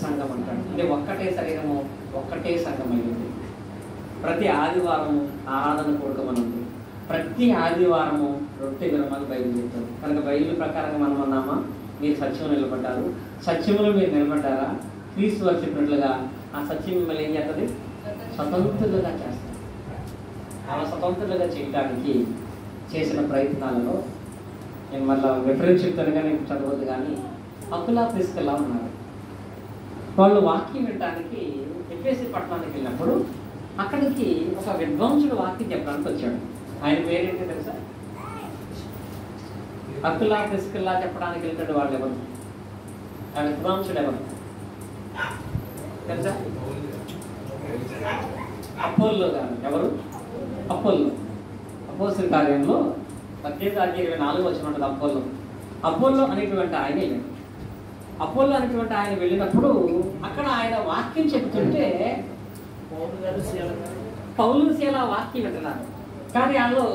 సంఘం అంటాడు. అంటే ఒక్కటే శరీరము, ఒక్కటే సంఘం అయింది. ప్రతి ఆదివారము ఆరాధన కూడుకోమనుంది. ప్రతి ఆదివారము రొట్టె విరమని బైబిల్ చెప్తారు. కనుక బైబిల్ ప్రకారంగా మనం అన్నామా? మీరు సత్యం నిలబడ్డారు. సత్యములో మీరు నిలబడ్డారా? క్రీస్తు వారు చెప్పినట్లుగా ఆ సత్యం మిమ్మల్ని ఏం చేస్తుంది? స్వతంత్రులుగా చేస్తారు. అలా స్వతంత్రులుగా చేయడానికి చేసిన ప్రయత్నాలలో నేను మళ్ళీ రిఫరెన్స్ చెప్తాను కానీ చదవద్దు. కానీ అకులా ప్రిస్కిల్లా ఉన్నారు. వాళ్ళు వాక్యం వినడానికి ఎఫెసీ పట్టణానికి వెళ్ళినప్పుడు అక్కడికి ఒక విద్వాంసుడు వాక్యం చెప్పడానికి వచ్చాడు. ఆయన పేరేంటి తెలుసా? అకులా ప్రిస్కిల్లా చెప్పడానికి వెళ్తాడు. వాళ్ళు ఎవరు? ఆ విద్వాంసుడు ఎవరు తెలుసా? అపోల్లో గారు. ఎవరు? అపోల్లో. అపోస్తలుల కార్యంలో 18:24 వచ్చినట్టు అపోల్లో అనేటువంటి ఆయన వెళ్ళాడు. అపోల్లో అనేటువంటి ఆయన వెళ్ళినప్పుడు అక్కడ ఆయన వాక్యం చెబుతుంటే పౌలు శీల వాక్యం వింటున్నారు. కానీ వాళ్ళు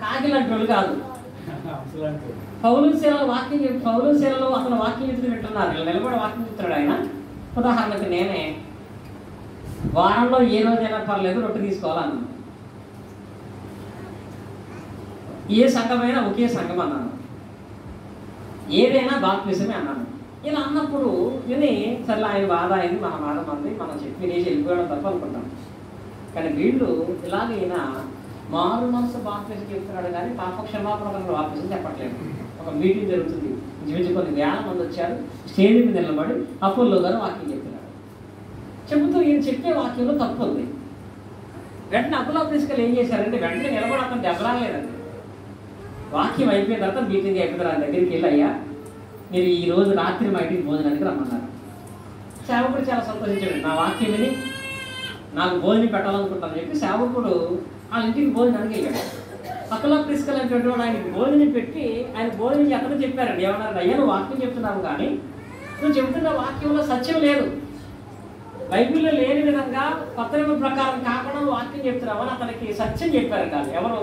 కాగిలాంటి వాళ్ళు కాదు. పౌలు శీలలో అతను వాక్యం వింటున్నారు. నిలబడి వాక్యం చెప్తున్నాడు ఆయన. ఉదాహరణకు నేనే వారంలో ఏ రోజైనా పర్లేదు రొట్టె తీసుకోవాలన్నాను. ఏ సంఘమైనా ఒకే సంఘం అన్నాను. ఏదైనా బాప్తిసమే అన్నాను. ఇలా అన్నప్పుడు విని సరే ఆయన బాధ అయింది, మన మాట మంది, మనం చెప్పి నేసి వెళ్ళిపోవడం తప్ప అనుకుంటాం. కానీ వీళ్ళు ఇలాగైనా మారు మనసు బాప్తిసం చెప్తున్నాడు కానీ పాప క్షమాపణ బాప్తిసం చెప్పట్లేదు. ఒక మీటింగ్ జరుగుతుంది. ఇంచుమించు కొన్ని వేల మంది వచ్చారు. స్టేజ్ మీద నిలబడి అపోల్లో గారు వాక్యం చెప్తున్నాడు. చెబుతూ ఈయన చెప్పే వాక్యంలో తప్పు ఉంది. వెంటనే అకులా ప్రిస్కిల్లా ఏం చేశారంటే వెంటనే నిలబడి అతను దెబ్బలాగలేదండి. వాక్యం అయిపోయిన తర్వాత మీటింగ్ అయిపోయిన ఆయన దగ్గరికి వెళ్ళి, అయ్యా మీరు ఈ రోజు రాత్రి మా ఇంటికి భోజనానికి రమ్మన్నారు. సేవకుడు చాలా సంతోషించాడు. నా వాక్యం విని నాకు భోజనం పెట్టాలనుకుంటానని చెప్పి సేవకుడు వాళ్ళ ఇంటికి భోజనానికి వెళ్ళాడు. అకులా ప్రిస్కిల్లా అనేటువంటి ఆయనకి భోజనం పెట్టి ఆయన భోజనం ఎక్కడ చెప్పారండి. ఏమన్నారు? అయ్యా నువ్వు వాక్యం చెప్తున్నావు కానీ నువ్వు చెబుతున్న వాక్యంలో సత్యం లేదు. బైబిల్లో లేని విధంగా కొత్త నిబంధన ప్రకారం కాకుండా వాక్యం చెప్తున్నావు అని అతనికి సత్యం చెప్పారు. కాదు ఎవరు?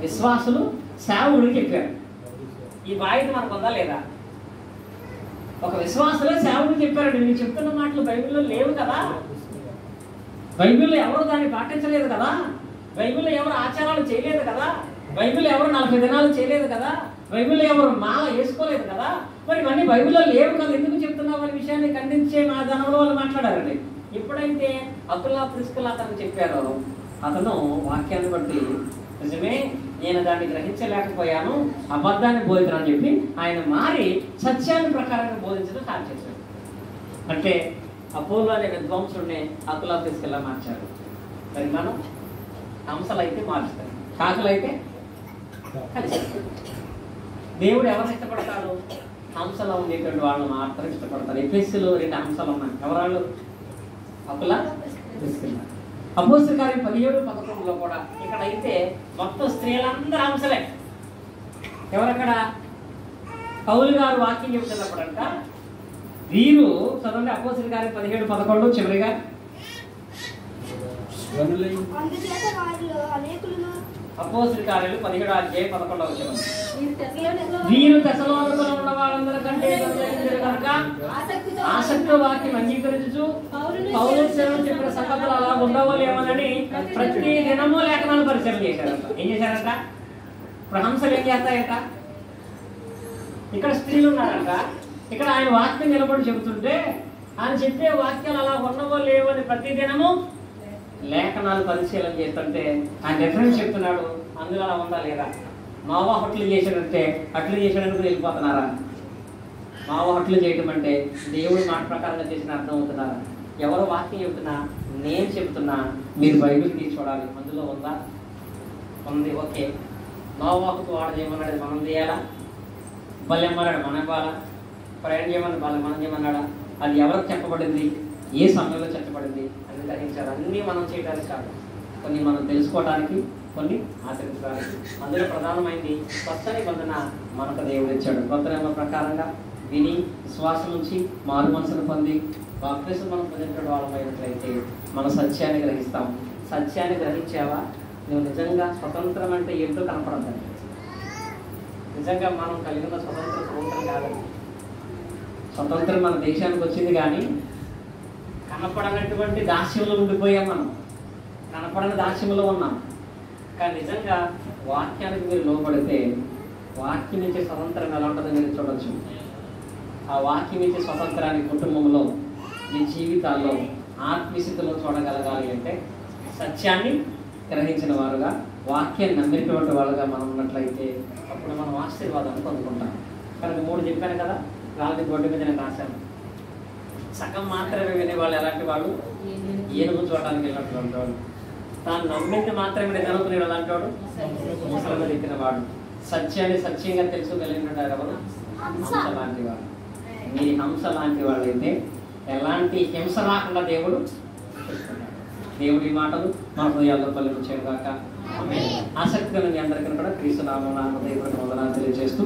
విశ్వాసులు సేవకుడికి చెప్పారు. ఈ బాధ్యత మనకు ఉందా లేదా? ఒక విశ్వాసులే సేవకుడికి చెప్పారండి. నేను చెప్తున్న మాటలు బైబిల్లో లేవు కదా. బైబిల్లో ఎవరు దాన్ని పాటించలేదు కదా. బైబిల్లో ఎవరు ఆచారాలు చేయలేదు కదా. బైబిల్లో ఎవరు 40 దినాలు చేయలేదు కదా. బైబిల్లో ఎవరు మాల వేసుకోలేదు కదా. మరి ఇవన్నీ బైబిల్లో లేవు కదా, ఎందుకు చెప్తున్నావు అనే విషయాన్ని ఖండించే మా ధనంలో వాళ్ళు మాట్లాడారండి. ఎప్పుడైతే అకులా ప్రిస్కిల్లా అతను చెప్పారో అతను వాక్యాన్ని బట్టి నిజమే నేను దాన్ని గ్రహించలేకపోయాను, అబద్ధాన్ని బోధించని చెప్పి ఆయన మారి సత్యాన్ని ప్రకారంగా బోధించడం స్టార్ట్ చేశాడు. అంటే అపోలో అనే విద్వాంసుడిని అకులా ప్రిస్కిల్లా మార్చారు. మరి మనం హంసలు అయితే మార్చుతాం, కాకులు అయితే కలిసి. దేవుడు ఎవరిని ఇష్టపడతాడు? హంసలో ఉండేటువంటి వాళ్ళని మాత్రం ఇష్టపడతారు. ఎఫెసీలో 2 హంసలు ఉన్నాయి. ఎవరాళ్ళు? అకులా ప్రిస్కిల్లా. అపోస్తలుల కార్యం 17:11 కూడా ఇక్కడైతే మొత్తం స్త్రీలందరూ హంసలే. ఎవరక్కడ? పౌలు గారు వాక్యం చెబుతున్నప్పుడంట వీరు చదవండి. అపోస్తలుల కార్యం 17:11 చివరిగా అపోస్తలుల కార్యాలు 17వ అధ్యాయం 11వ వచనం. వీరు తెస్సలోనికలో ఉన్న వాళ్ళందరికంటే కనుక ఆసక్తి వాక్యం అంగీకరించు పౌలు సేవలు చెప్పిన సంగతులు అలా ఉండవో లేవనని ప్రతి దినము లేఖనాలు పరిచయం చేశారంట. ఏం చేశారంట? ఇప్పుడు హంసలు ఏం చేస్తాయట? ఇక్కడ స్త్రీలు ఉన్నారంట, ఇక్కడ ఆయన వాక్యం నిలబడి చెబుతుంటే ఆయన చెప్పే వాక్యాలు అలా ఉండవో లేవని ప్రతి దినము లేఖనాలు పరిశీలన చేస్తుంటే ఆయన డిఫరెన్స్ చెప్తున్నాడు. అందులో అలా ఉందా లేదా? మావా హోటలు చేశాడంటే అట్లు చేసాడనుకుని వెళ్ళిపోతున్నారా? మావా హోటలు చేయటం అంటే దేవుడి మాట ప్రకారంగా చేసిన అర్థం అవుతున్నారా? ఎవరు వాక్యం చెబుతున్నా, నేను చెబుతున్నా, మీరు బైబిల్ తీసి చూడాలి. అందులో ఉందా? ఉంది. ఓకే, మావాకు వాడు చేయమన్నాడు, మనం చేయాలా? బలెమ్మన్నాడు, మనం ఇవ్వాలా? ప్రయాణం చేయమని మనం చేయమన్నాడా? అది ఎవరికి చెప్పబడింది, ఏ సమయంలో చెప్పబడింది అని గ్రహించాలి. అన్నీ మనం చేయడానికి కాదు, కొన్ని మనం తెలుసుకోవడానికి, కొన్ని ఆచరించడానికి. అందులో ప్రధానమైంది కొత్త నిబంధన మనకు దేవుడు ఇచ్చాడు. కొత్త నిబంధన ప్రకారంగా విని విశ్వాసం నుంచి మారు మనసును పొంది బాప్తిసం మనం పొందిన వాళ్ళమైనట్లయితే మన సత్యాన్ని గ్రహిస్తాం. సత్యాన్ని గ్రహించావా? నువ్వు నిజంగా స్వతంత్రం అంటే ఏంటో కనపడద్దండి. నిజంగా మనం కలిగిన స్వతంత్రం కాదండి. స్వతంత్రం మన దేశానికి వచ్చింది, కానీ కనపడనటువంటి దాస్యంలో ఉండిపోయాం. మనం కనపడని దాస్యంలో ఉన్నాం. కానీ నిజంగా వాక్యానికి మీరు లోపడితే వాక్యం నుంచి స్వతంత్రం ఎలా ఉంటుందో మీరు చూడొచ్చు. ఆ వాక్యం నుంచి స్వతంత్రాన్ని కుటుంబంలో, మీ జీవితాల్లో, ఆత్మీయతలో చూడగలగాలి అంటే సత్యాన్ని గ్రహించిన వారుగా, వాక్యాన్ని నమ్మినటువంటి వాళ్ళుగా మనం ఉన్నట్లయితే అప్పుడు మనం ఆశీర్వాదాన్ని పొందుకుంటాం. కనుక 3 చెప్పాను కదా, రాళ్ళ బొడ్డు మీద నేను రాశాను. సగం మాత్రమే వినేవాళ్ళు ఎలాంటి వాడు? ఏనుగు చూడడానికి వెళ్ళినటువంటి వాడు. తాను నమ్మింది మాత్రమే నిజానుకునే ఎలాంటి వాడు? ముసలిగా చెప్పిన వాడు. సత్యాన్ని సత్యంగా తెలుసుకోగలిగినట్టు ఎవరు? హంస లాంటి వాడు. మీరు హంస లాంటి వాళ్ళు అయితే ఎలాంటి హింస రాకుండా దేవుడు చూసుకున్నాడు. దేవుడి మాటలు మన హృదయాల్లో పల్లెలు చేయగాక. ఆసక్తిగా మీ అందరికీ కూడా క్రీస్తు నామమున దేవుడికి వందనాలు తెలియజేస్తూ